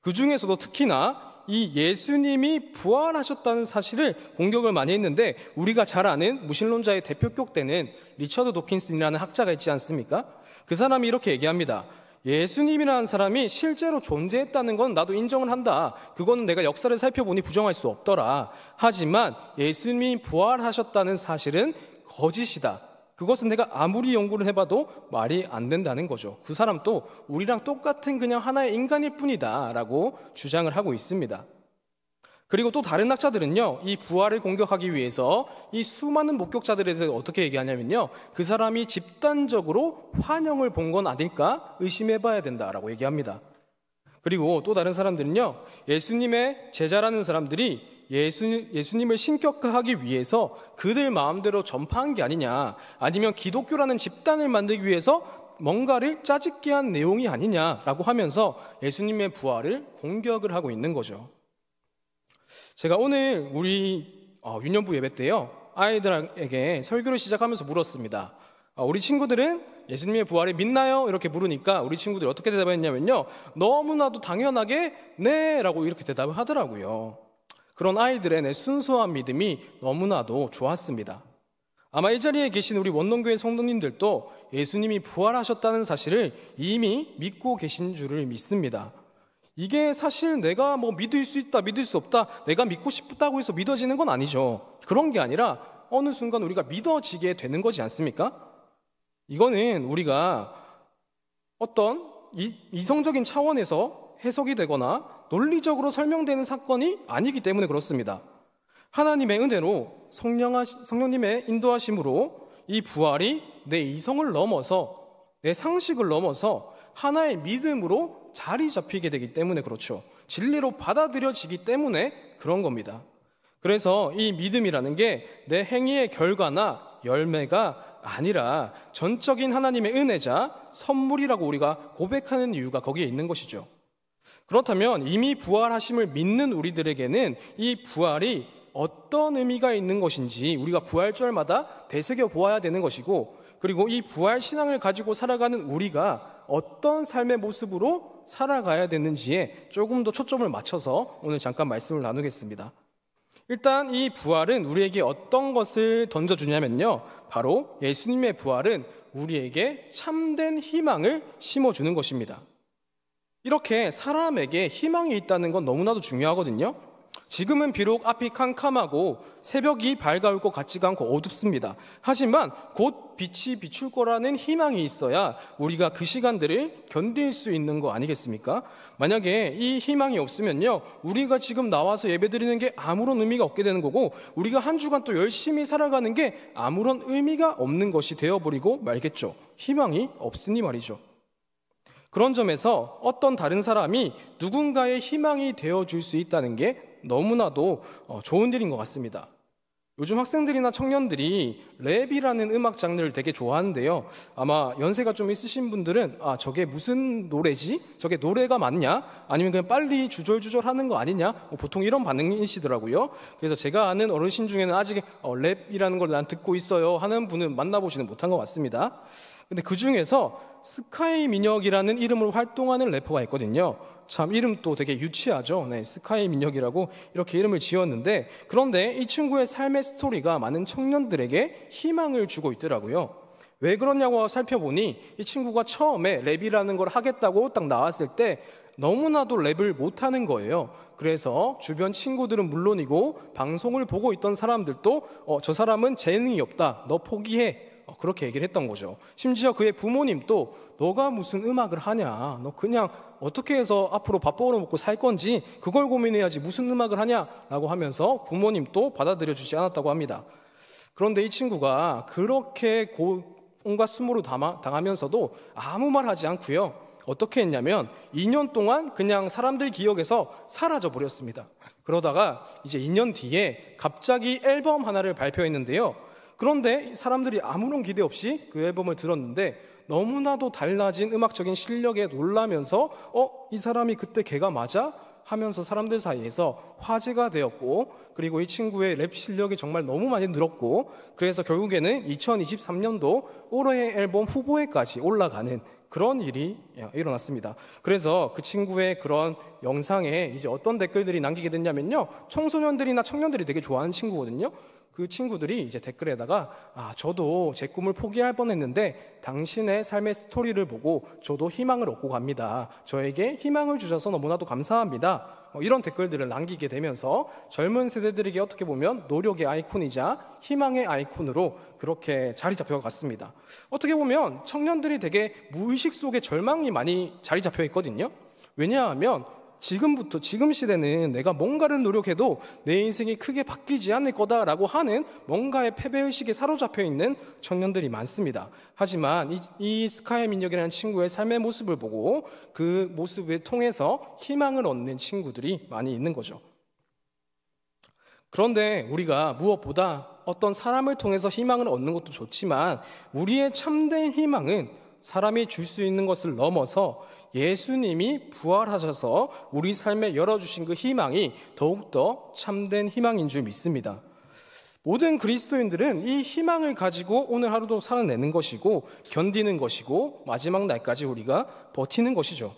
Speaker 6: 그 중에서도 특히나 이 예수님이 부활하셨다는 사실을 공격을 많이 했는데, 우리가 잘 아는 무신론자의 대표격 되는 리처드 도킨슨이라는 학자가 있지 않습니까? 그 사람이 이렇게 얘기합니다. 예수님이라는 사람이 실제로 존재했다는 건 나도 인정을 한다. 그거는 내가 역사를 살펴보니 부정할 수 없더라. 하지만 예수님이 부활하셨다는 사실은 거짓이다. 그것은 내가 아무리 연구를 해봐도 말이 안 된다는 거죠. 그 사람도 우리랑 똑같은 그냥 하나의 인간일 뿐이다 라고 주장을 하고 있습니다. 그리고 또 다른 학자들은요, 이 부활을 공격하기 위해서 이 수많은 목격자들에 대해서 어떻게 얘기하냐면요, 그 사람이 집단적으로 환영을 본 건 아닐까 의심해봐야 된다라고 얘기합니다. 그리고 또 다른 사람들은요, 예수님의 제자라는 사람들이 예수님을 신격화하기 위해서 그들 마음대로 전파한 게 아니냐, 아니면 기독교라는 집단을 만들기 위해서 뭔가를 짜집기 한 내용이 아니냐라고 하면서 예수님의 부활을 공격을 하고 있는 거죠. 제가 오늘 우리 유년부 예배 때요, 아이들에게 설교를 시작하면서 물었습니다. 우리 친구들은 예수님의 부활을 믿나요? 이렇게 물으니까 우리 친구들이 어떻게 대답했냐면요, 너무나도 당연하게 네 라고 이렇게 대답을 하더라고요. 그런 아이들의 내 순수한 믿음이 너무나도 좋았습니다. 아마 이 자리에 계신 우리 원동교회 성도님들도 예수님이 부활하셨다는 사실을 이미 믿고 계신 줄을 믿습니다. 이게 사실 내가 뭐 믿을 수 있다, 믿을 수 없다, 내가 믿고 싶다고 해서 믿어지는 건 아니죠. 그런 게 아니라 어느 순간 우리가 믿어지게 되는 거지 않습니까? 이거는 우리가 어떤 이성적인 차원에서 해석이 되거나 논리적으로 설명되는 사건이 아니기 때문에 그렇습니다. 하나님의 은혜로 성령님의 인도하심으로 이 부활이 내 이성을 넘어서, 내 상식을 넘어서 하나의 믿음으로 자리 잡히게 되기 때문에 그렇죠. 진리로 받아들여지기 때문에 그런 겁니다. 그래서 이 믿음이라는 게 내 행위의 결과나 열매가 아니라 전적인 하나님의 은혜자, 선물이라고 우리가 고백하는 이유가 거기에 있는 것이죠. 그렇다면 이미 부활하심을 믿는 우리들에게는 이 부활이 어떤 의미가 있는 것인지 우리가 부활절마다 되새겨 보아야 되는 것이고, 그리고 이 부활 신앙을 가지고 살아가는 우리가 어떤 삶의 모습으로 살아가야 되는지에 조금 더 초점을 맞춰서 오늘 잠깐 말씀을 나누겠습니다. 일단 이 부활은 우리에게 어떤 것을 던져주냐면요, 바로 예수님의 부활은 우리에게 참된 희망을 심어주는 것입니다. 이렇게 사람에게 희망이 있다는 건 너무나도 중요하거든요. 지금은 비록 앞이 캄캄하고 새벽이 밝아올 것 같지가 않고 어둡습니다. 하지만 곧 빛이 비출 거라는 희망이 있어야 우리가 그 시간들을 견딜 수 있는 거 아니겠습니까? 만약에 이 희망이 없으면요, 우리가 지금 나와서 예배드리는 게 아무런 의미가 없게 되는 거고, 우리가 한 주간 또 열심히 살아가는 게 아무런 의미가 없는 것이 되어버리고 말겠죠. 희망이 없으니 말이죠. 그런 점에서 어떤 다른 사람이 누군가의 희망이 되어줄 수 있다는 게 너무나도 좋은 일인 것 같습니다. 요즘 학생들이나 청년들이 랩이라는 음악 장르를 되게 좋아하는데요, 아마 연세가 좀 있으신 분들은 저게 무슨 노래지? 저게 노래가 맞냐? 아니면 그냥 빨리 주절주절 하는 거 아니냐? 보통 이런 반응이시더라고요. 그래서 제가 아는 어르신 중에는 아직 랩이라는 걸 난 듣고 있어요 하는 분은 만나보지는 못한 것 같습니다. 근데 그 중에서 스카이 민혁이라는 이름으로 활동하는 래퍼가 있거든요. 참 이름도 되게 유치하죠. 네, 스카이 민혁이라고 이렇게 이름을 지었는데, 그런데 이 친구의 삶의 스토리가 많은 청년들에게 희망을 주고 있더라고요. 왜 그러냐고 살펴보니 이 친구가 처음에 랩이라는 걸 하겠다고 딱 나왔을 때 너무나도 랩을 못하는 거예요. 그래서 주변 친구들은 물론이고 방송을 보고 있던 사람들도 저 사람은 재능이 없다, 너 포기해, 그렇게 얘기를 했던 거죠. 심지어 그의 부모님도 너가 무슨 음악을 하냐, 너 그냥 어떻게 해서 앞으로 밥 벌어먹고 살 건지 그걸 고민해야지 무슨 음악을 하냐라고 하면서 부모님도 받아들여 주지 않았다고 합니다. 그런데 이 친구가 그렇게 온갖 수모를 당하면서도 아무 말 하지 않고요, 어떻게 했냐면 2년 동안 그냥 사람들 기억에서 사라져 버렸습니다. 그러다가 이제 2년 뒤에 갑자기 앨범 하나를 발표했는데요, 그런데 사람들이 아무런 기대 없이 그 앨범을 들었는데 너무나도 달라진 음악적인 실력에 놀라면서 이 사람이 그때 걔가 맞아? 하면서 사람들 사이에서 화제가 되었고, 그리고 이 친구의 랩 실력이 정말 너무 많이 늘었고, 그래서 결국에는 2023년도 올해의 앨범 후보에까지 올라가는 그런 일이 일어났습니다. 그래서 그 친구의 그런 영상에 이제 어떤 댓글들이 남기게 됐냐면요, 청소년들이나 청년들이 되게 좋아하는 친구거든요. 그 친구들이 이제 댓글에다가 저도 제 꿈을 포기할 뻔했는데 당신의 삶의 스토리를 보고 저도 희망을 얻고 갑니다. 저에게 희망을 주셔서 너무나도 감사합니다. 이런 댓글들을 남기게 되면서 젊은 세대들에게 어떻게 보면 노력의 아이콘이자 희망의 아이콘으로 그렇게 자리 잡혀갔습니다. 어떻게 보면 청년들이 되게 무의식 속에 절망이 많이 자리 잡혀 있거든요. 왜냐하면 지금 시대는 내가 뭔가를 노력해도 내 인생이 크게 바뀌지 않을 거다라고 하는 뭔가의 패배의식에 사로잡혀 있는 청년들이 많습니다. 하지만 이 스카이 민혁이라는 친구의 삶의 모습을 보고 그 모습을 통해서 희망을 얻는 친구들이 많이 있는 거죠. 그런데 우리가 무엇보다 어떤 사람을 통해서 희망을 얻는 것도 좋지만 우리의 참된 희망은 사람이 줄 수 있는 것을 넘어서 예수님이 부활하셔서 우리 삶에 열어주신 그 희망이 더욱더 참된 희망인 줄 믿습니다. 모든 그리스도인들은 이 희망을 가지고 오늘 하루도 살아내는 것이고 견디는 것이고 마지막 날까지 우리가 버티는 것이죠.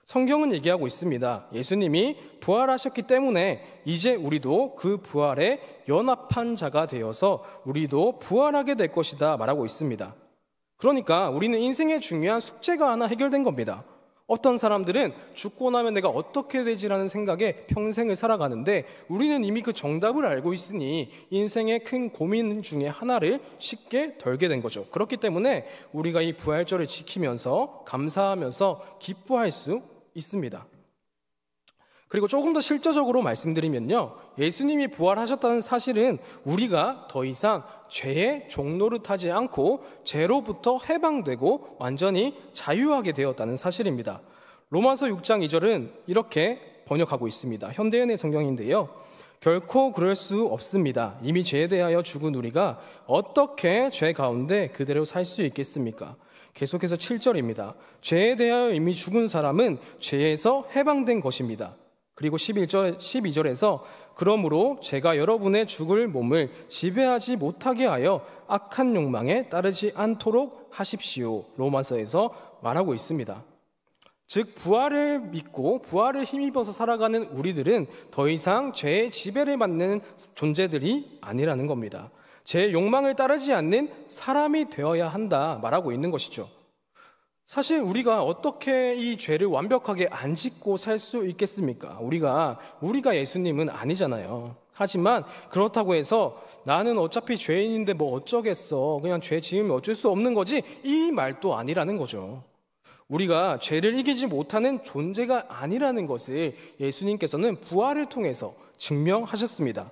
Speaker 6: 성경은 얘기하고 있습니다. 예수님이 부활하셨기 때문에 이제 우리도 그 부활에 연합한 자가 되어서 우리도 부활하게 될 것이다 말하고 있습니다. 그러니까 우리는 인생의 중요한 숙제가 하나 해결된 겁니다. 어떤 사람들은 죽고 나면 내가 어떻게 되지라는 생각에 평생을 살아가는데 우리는 이미 그 정답을 알고 있으니 인생의 큰 고민 중에 하나를 쉽게 덜게 된 거죠. 그렇기 때문에 우리가 이 부활절을 지키면서 감사하면서 기뻐할 수 있습니다. 그리고 조금 더 실제적으로 말씀드리면요, 예수님이 부활하셨다는 사실은 우리가 더 이상 죄의 종노릇하지 않고 죄로부터 해방되고 완전히 자유하게 되었다는 사실입니다. 로마서 6장 2절은 이렇게 번역하고 있습니다. 현대인의 성경인데요, 결코 그럴 수 없습니다. 이미 죄에 대하여 죽은 우리가 어떻게 죄 가운데 그대로 살 수 있겠습니까? 계속해서 7절입니다. 죄에 대하여 이미 죽은 사람은 죄에서 해방된 것입니다. 그리고 12절에서 그러므로 제가 여러분의 죽을 몸을 지배하지 못하게 하여 악한 욕망에 따르지 않도록 하십시오. 로마서에서 말하고 있습니다. 즉 부활을 믿고 부활을 힘입어서 살아가는 우리들은 더 이상 죄의 지배를 받는 존재들이 아니라는 겁니다. 죄의 욕망을 따르지 않는 사람이 되어야 한다 말하고 있는 것이죠. 사실 우리가 어떻게 이 죄를 완벽하게 안 짓고 살 수 있겠습니까? 우리가 예수님은 아니잖아요. 하지만 그렇다고 해서 나는 어차피 죄인인데 뭐 어쩌겠어, 그냥 죄 지으면 어쩔 수 없는 거지, 이 말도 아니라는 거죠. 우리가 죄를 이기지 못하는 존재가 아니라는 것을 예수님께서는 부활을 통해서 증명하셨습니다.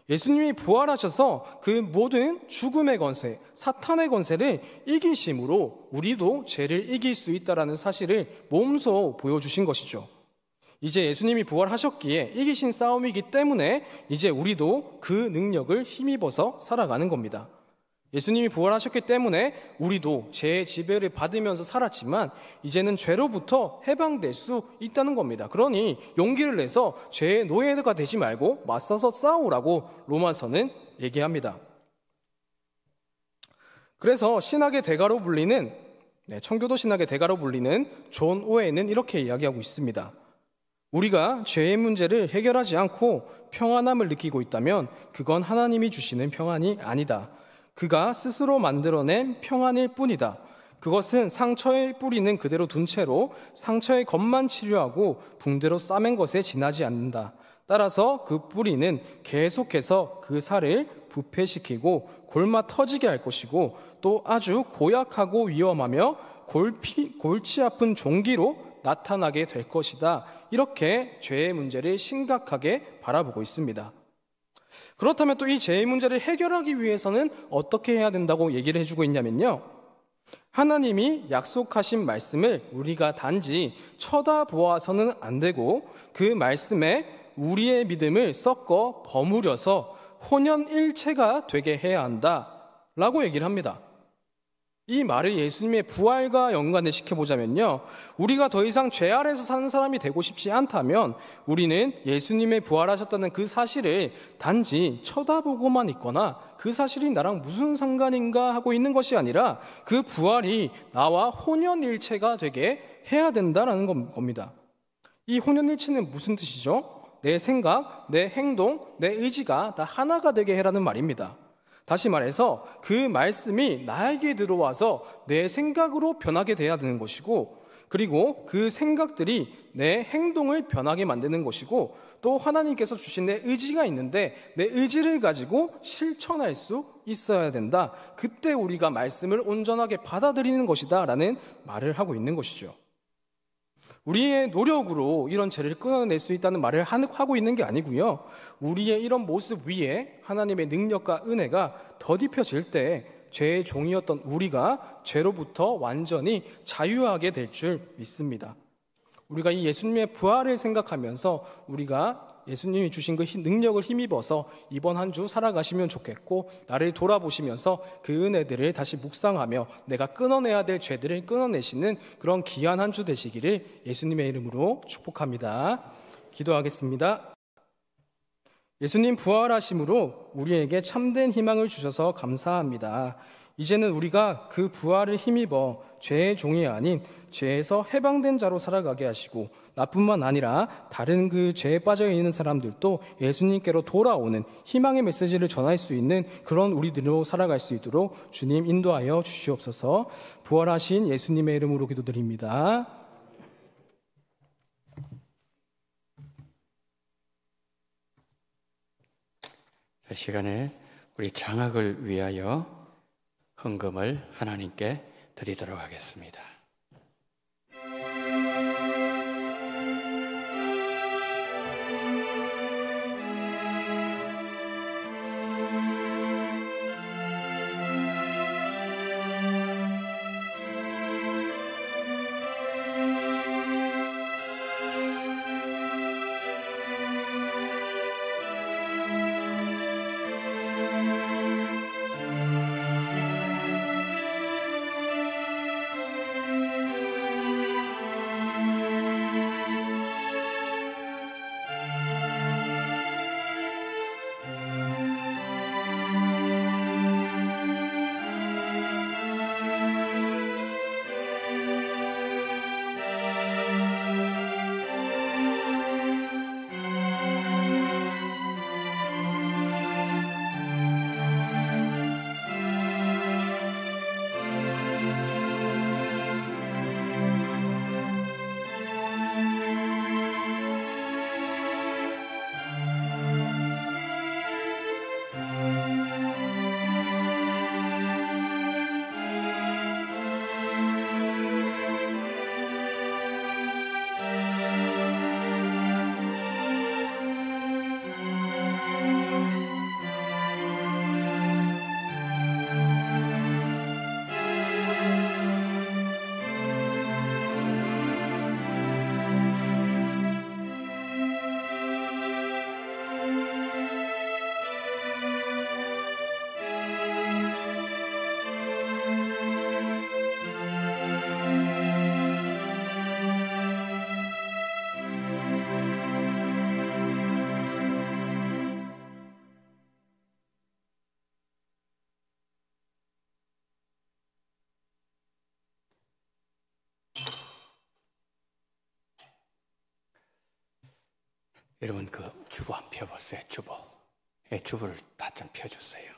Speaker 6: 예수님이 부활하셔서 그 모든 죽음의 권세, 사탄의 권세를 이기심으로 우리도 죄를 이길 수 있다는 사실을 몸소 보여주신 것이죠. 이제 예수님이 부활하셨기에 이기신 싸움이기 때문에 이제 우리도 그 능력을 힘입어서 살아가는 겁니다. 예수님이 부활하셨기 때문에 우리도 죄의 지배를 받으면서 살았지만 이제는 죄로부터 해방될 수 있다는 겁니다. 그러니 용기를 내서 죄의 노예가 되지 말고 맞서서 싸우라고 로마서는 얘기합니다. 그래서 신학의 대가로 불리는 청교도 신학의 대가로 불리는 존 오웨이는 이렇게 이야기하고 있습니다. 우리가 죄의 문제를 해결하지 않고 평안함을 느끼고 있다면 그건 하나님이 주시는 평안이 아니다. 그가 스스로 만들어낸 평안일 뿐이다. 그것은 상처의 뿌리는 그대로 둔 채로 상처의 겉만 치료하고 붕대로 싸맨 것에 지나지 않는다. 따라서 그 뿌리는 계속해서 그 살을 부패시키고 골마 터지게 할 것이고 또 아주 고약하고 위험하며 골치 아픈 종기로 나타나게 될 것이다. 이렇게 죄의 문제를 심각하게 바라보고 있습니다. 그렇다면 또 이 죄의 문제를 해결하기 위해서는 어떻게 해야 된다고 얘기를 해주고 있냐면요, 하나님이 약속하신 말씀을 우리가 단지 쳐다보아서는 안 되고 그 말씀에 우리의 믿음을 섞어 버무려서 혼연일체가 되게 해야 한다라고 얘기를 합니다. 이 말을 예수님의 부활과 연관을 시켜보자면요, 우리가 더 이상 죄 아래에서 사는 사람이 되고 싶지 않다면 우리는 예수님의 부활하셨다는 그 사실을 단지 쳐다보고만 있거나 그 사실이 나랑 무슨 상관인가 하고 있는 것이 아니라 그 부활이 나와 혼연일체가 되게 해야 된다라는 겁니다. 이 혼연일체는 무슨 뜻이죠? 내 생각, 내 행동, 내 의지가 다 하나가 되게 해라는 말입니다. 다시 말해서 그 말씀이 나에게 들어와서 내 생각으로 변하게 돼야 되는 것이고, 그리고 그 생각들이 내 행동을 변하게 만드는 것이고, 또 하나님께서 주신 내 의지가 있는데 내 의지를 가지고 실천할 수 있어야 된다. 그때 우리가 말씀을 온전하게 받아들이는 것이다 라는 말을 하고 있는 것이죠. 우리의 노력으로 이런 죄를 끊어낼 수 있다는 말을 하고 있는 게 아니고요, 우리의 이런 모습 위에 하나님의 능력과 은혜가 덧입혀질 때 죄의 종이었던 우리가 죄로부터 완전히 자유하게 될 줄 믿습니다. 우리가 이 예수님의 부활을 생각하면서 우리가 예수님이 주신 그 능력을 힘입어서 이번 한 주 살아가시면 좋겠고, 나를 돌아보시면서 그 은혜들을 다시 묵상하며 내가 끊어내야 될 죄들을 끊어내시는 그런 귀한 한 주 되시기를 예수님의 이름으로 축복합니다. 기도하겠습니다. 예수님 부활하심으로 우리에게 참된 희망을 주셔서 감사합니다. 이제는 우리가 그 부활을 힘입어 죄의 종이 아닌 죄에서 해방된 자로 살아가게 하시고, 나뿐만 아니라 다른 그 죄에 빠져 있는 사람들도 예수님께로 돌아오는 희망의 메시지를 전할 수 있는 그런 우리들로 살아갈 수 있도록 주님 인도하여 주시옵소서. 부활하신 예수님의 이름으로 기도드립니다.
Speaker 3: 이 시간에 우리 장학을 위하여 헌금을 하나님께 드리도록 하겠습니다. 여러분 그 주보 한번 펴보세요. 주보. 주보를 다 좀 펴주세요.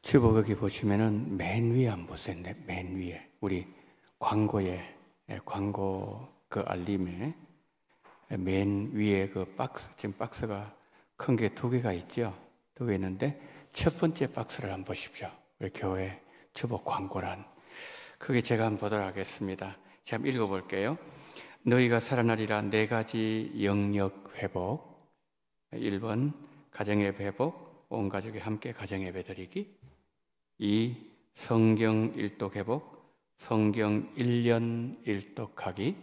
Speaker 3: 주보 거기 보시면은 맨 위에 한번 보세요. 맨 위에 우리 광고에 광고 그 알림에 맨 위에 그 박스, 지금 박스가 큰 게 2개가 있죠. 2개 있는데 첫 번째 박스를 한번 보십시오. 우리 교회 주보 광고란. 그게 제가 한번 보도록 하겠습니다. 제가 한번 읽어볼게요. 너희가 살아나리라 4가지 영역 회복. 1번 가정예배 회복, 온 가족이 함께 가정예배 드리기. 2. 성경 일독 회복, 성경 1년 일독하기.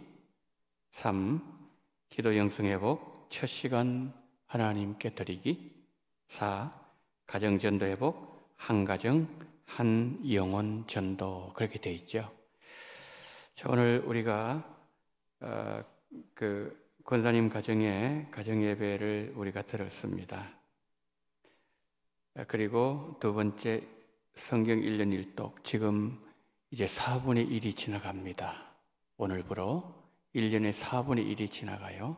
Speaker 3: 3. 기도 영성 회복, 첫 시간 하나님께 드리기. 4. 가정 전도 회복, 한 가정 한 영혼 전도. 그렇게 돼 있죠. 자, 오늘 우리가 권사님 가정의 가정 예배를 우리가 들었습니다. 그리고 2번째 성경 1년 일독, 지금 이제 4분의 1이 지나갑니다. 오늘부로 1년에 4분의 1이 지나가요.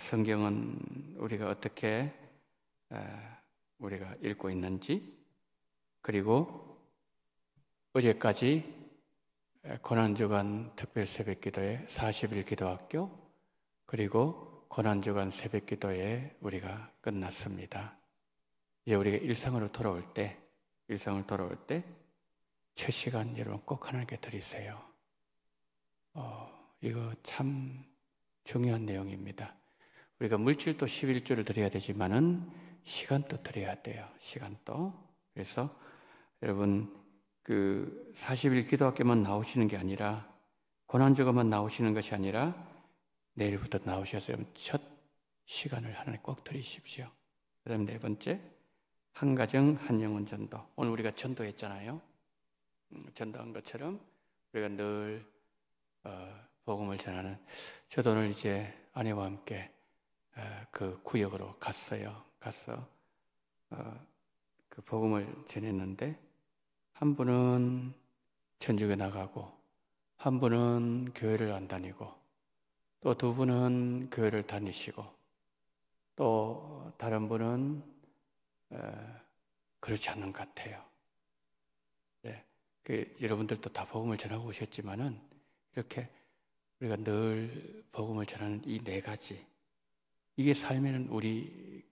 Speaker 3: 성경은 우리가 어떻게 우리가 읽고 있는지, 그리고 어제까지 고난주간 특별 새벽기도회 40일 기도학교, 그리고 고난주간 새벽기도회 우리가 끝났습니다. 이제 우리가 일상으로 돌아올 때 첫 시간 여러분 꼭 하나님께 드리세요. 이거 참 중요한 내용입니다. 우리가 물질도 11조를 드려야 되지만은 시간도 드려야 돼요. 시간도. 그래서 여러분 40일 기도학교만 나오시는 게 아니라, 고난주간만 나오시는 것이 아니라 내일부터 나오셔서 첫 시간을 하나님 꼭 드리십시오. 그 다음에 4번째 한 가정 한 영혼 전도. 오늘 우리가 전도했잖아요. 전도한 것처럼 우리가 늘 복음을 전하는, 저도 오늘 이제 아내와 함께 그 구역으로 갔어요. 가서 그 복음을 전했는데, 한 분은 천주교 나가고, 한 분은 교회를 안 다니고, 또 2분은 교회를 다니시고, 또 다른 분은 그렇지 않는 것 같아요. 네, 여러분들도 다 복음을 전하고 오셨지만은 이렇게 우리가 늘 복음을 전하는 이 4가지, 이게 삶에는 우리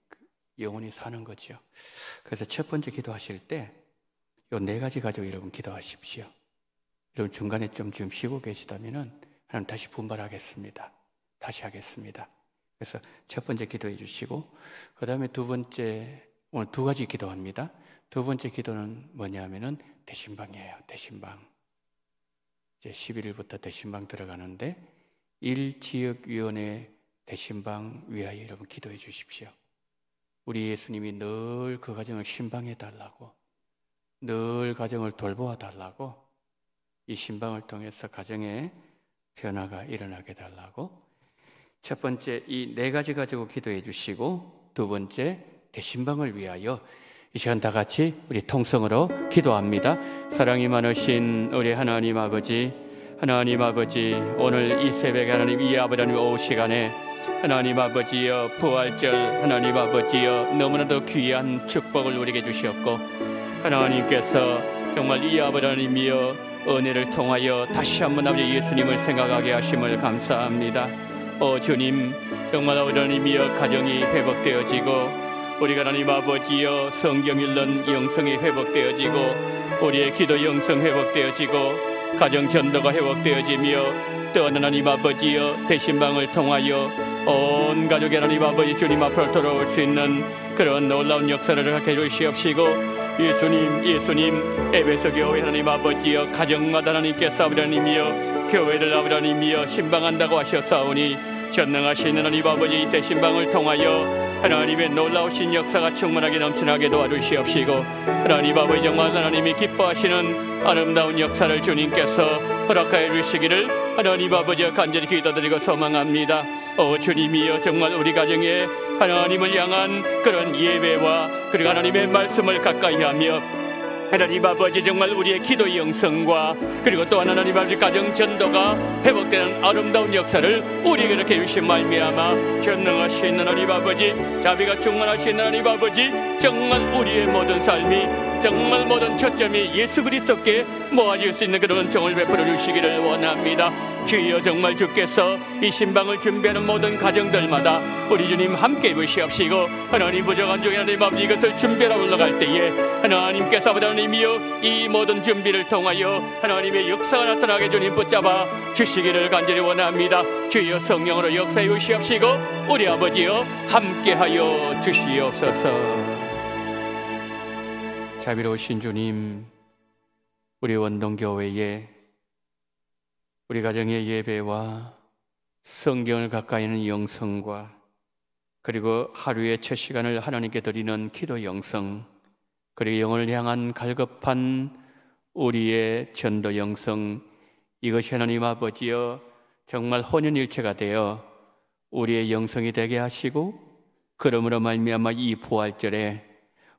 Speaker 3: 영혼이 사는 거죠. 그래서 첫 번째 기도하실 때 이 4가지 가지고 여러분 기도하십시오. 여러분 중간에 좀 지금 쉬고 계시다면은 하나님 다시 분발하겠습니다. 다시 하겠습니다. 그래서 첫 번째 기도해 주시고, 그 다음에 2번째, 오늘 2가지 기도합니다. 2번째 기도는 뭐냐면은 대신방이에요. 대신방. 이제 11일부터 대신방 들어가는데 1지역위원회 대신방 위하여 여러분 기도해 주십시오. 우리 예수님이 늘 그 가정을 신방해 달라고, 늘 가정을 돌보아 달라고, 이 신방을 통해서 가정에 변화가 일어나게 달라고. 첫 번째 이 4가지 가지고 기도해 주시고, 2번째 대신방을 위하여 이 시간 다 같이 우리 통성으로 기도합니다. 사랑이 많으신 우리 하나님 아버지, 오늘 이 새벽에 하나님, 이 아버지 하나님 오후 시간에 하나님 아버지여, 부활절 하나님 아버지여, 너무나도 귀한 축복을 우리에게 주셨고, 하나님께서 정말 이 아버지 하나님이여 은혜를 통하여 다시 한번 아버지 예수님을 생각하게 하심을 감사합니다. 주님, 정말 아버지 하나님이여 가정이 회복되어지고, 우리가 하나님 아버지여 성경 읽는 영성이 회복되어지고, 우리의 기도 영성 회복되어지고, 가정 전도가 회복되어지며, 또 하나님 아버지여 대신방을 통하여 온 가족의 하나님 아버지 주님 앞으로 돌아올 수 있는 그런 놀라운 역사를 하게 해주시옵시고, 예수님 에베소 교회 하나님 아버지여 가정마다 하나님께서 아버지 하나님이여 교회를 아버지 하나님이여 신방한다고 하셨사오니, 전능하신 하나님 아버지 대신방을 통하여 하나님의 놀라우신 역사가 충만하게 넘쳐나게 도와주시옵시고, 하나님 아버지 정말 하나님이 기뻐하시는 아름다운 역사를 주님께서 허락하여 주시기를 하나님 아버지 간절히 기도드리고 소망합니다. 주님이여 정말 우리 가정에 하나님을 향한 그런 예배와 그리고 하나님의 말씀을 가까이 하며, 하나님 아버지 정말 우리의 기도 영성과 그리고 또 하나님 아버지 가정 전도가 회복되는 아름다운 역사를 우리에게 이렇게 주신 말미암아, 전능하신 하나님 아버지, 자비가 충만하신 하나님 아버지, 정말 우리의 모든 삶이 정말 모든 초점이 예수 그리스도께 모아질 수 있는 그런 은총을 베풀어 주시기를 원합니다. 주여, 정말 주께서 이 신방을 준비하는 모든 가정들마다 우리 주님 함께 입으시옵시고, 하나님 부족한 중에 하나님 아버지 이것을 준비하러 올라갈 때에 하나님께서 하나님이여 이 모든 준비를 통하여 하나님의 역사가 나타나게 주님 붙잡아 주시기를 간절히 원합니다. 주여, 성령으로 역사해 주시옵시고 우리 아버지여 함께하여 주시옵소서. 자비로우신 주님, 우리 원동교회에 우리 가정의 예배와 성경을 가까이 하는 영성과 그리고 하루의 첫 시간을 하나님께 드리는 기도 영성, 그리고 영을 향한 갈급한 우리의 전도 영성, 이것이 하나님 아버지여 정말 혼연일체가 되어 우리의 영성이 되게 하시고, 그러므로 말미암아 이 부활절에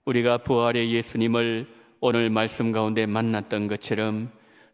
Speaker 3: 우리가 부활의 예수님을 오늘 말씀 가운데 만났던 것처럼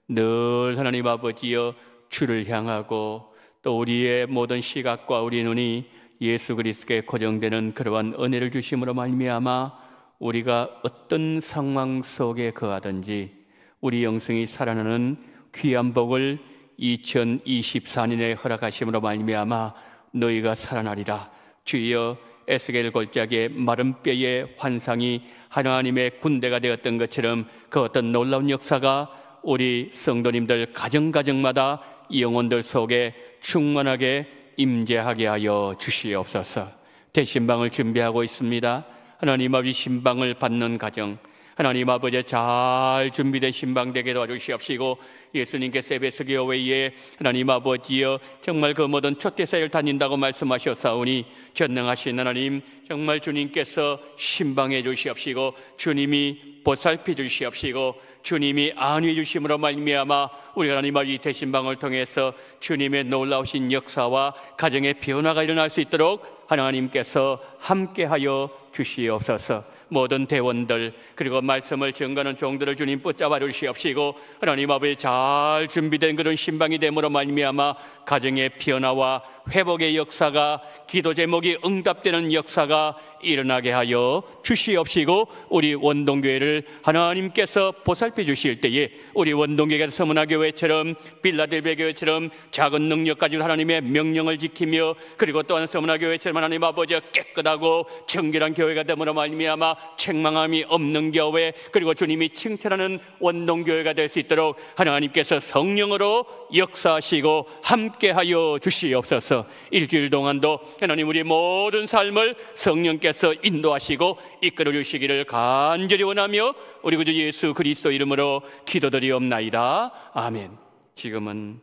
Speaker 3: 늘 하나님 아버지여 주를 향하고 또 우리의 모든 시각과 우리 눈이 예수 그리스도께 고정되는 그러한 은혜를 주심으로 말미암아 우리가 어떤 상황 속에 거하든지 우리 영성이 살아나는 귀한 복을 2024년에 허락하심으로 말미암아 너희가 살아나리라. 주여, 에스겔 골짜기의 마른 뼈의 환상이 하나님의 군대가 되었던 것처럼 그 어떤 놀라운 역사가 우리 성도님들 가정가정마다 영혼들 속에 충만하게 임재하게 하여 주시옵소서. 대신방을 준비하고 있습니다. 하나님 아버지, 신방을 받는 가정, 하나님 아버지 잘 준비된 신방 되게 도와주시옵시고, 예수님께서 에베소 교회에 하나님 아버지여 정말 그 모든 초대사역을 다닌다고 말씀하셨사오니 전능하신 하나님, 정말 주님께서 신방해 주시옵시고 주님이 보살펴 주시옵시고 주님이 안위해 주심으로 말미암아 우리 하나님 아버지 대신방을 통해서 주님의 놀라우신 역사와 가정의 변화가 일어날 수 있도록 하나님께서 함께하여 주시옵소서. 모든 대원들 그리고 말씀을 증거하는 종들을 주님 붙잡아 주시옵시고, 하나님 아버지 잘 준비된 그런 신방이 됨으로 말미암아 가정의 변화와 회복의 역사가, 기도 제목이 응답되는 역사가 일어나게 하여 주시옵시고, 우리 원동교회를 하나님께서 보살펴 주실 때에 우리 원동교회가 서문화교회처럼 빌라델비아 교회처럼 작은 능력 가지고 하나님의 명령을 지키며, 그리고 또한 서문화교회처럼 하나님 아버지 깨끗하고 정결한 교회가 됨으로 말미암아 책망함이 없는 교회, 그리고 주님이 칭찬하는 원동교회가 될 수 있도록 하나님께서 성령으로 역사하시고 함께하여 주시옵소서. 일주일 동안도 하나님 우리 모든 삶을 성령께서 인도하시고 이끌어 주시기를 간절히 원하며 우리 구주 예수 그리스도 이름으로 기도드리옵나이다. 아멘. 지금은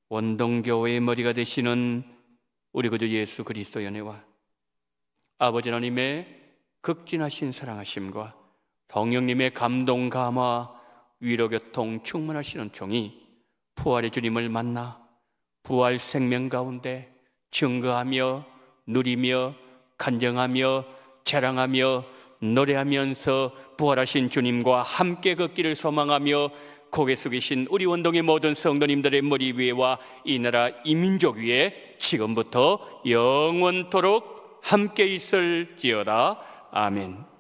Speaker 3: 원동교회의 머리가 되시는 우리 구주 예수 그리스도의 은혜와 아버지 하나님의 극진하신 사랑하심과 성령님의 감동 감화 위로교통 충만하시는 종이 부활의 주님을 만나 부활 생명 가운데 증거하며 누리며 간증하며 자랑하며 노래하면서 부활하신 주님과 함께 걷기를 소망하며 고개 숙이신 우리 원동의 모든 성도님들의 머리 위에와 이 나라 이 민족 위에 지금부터 영원토록 함께 있을지어다. 아멘.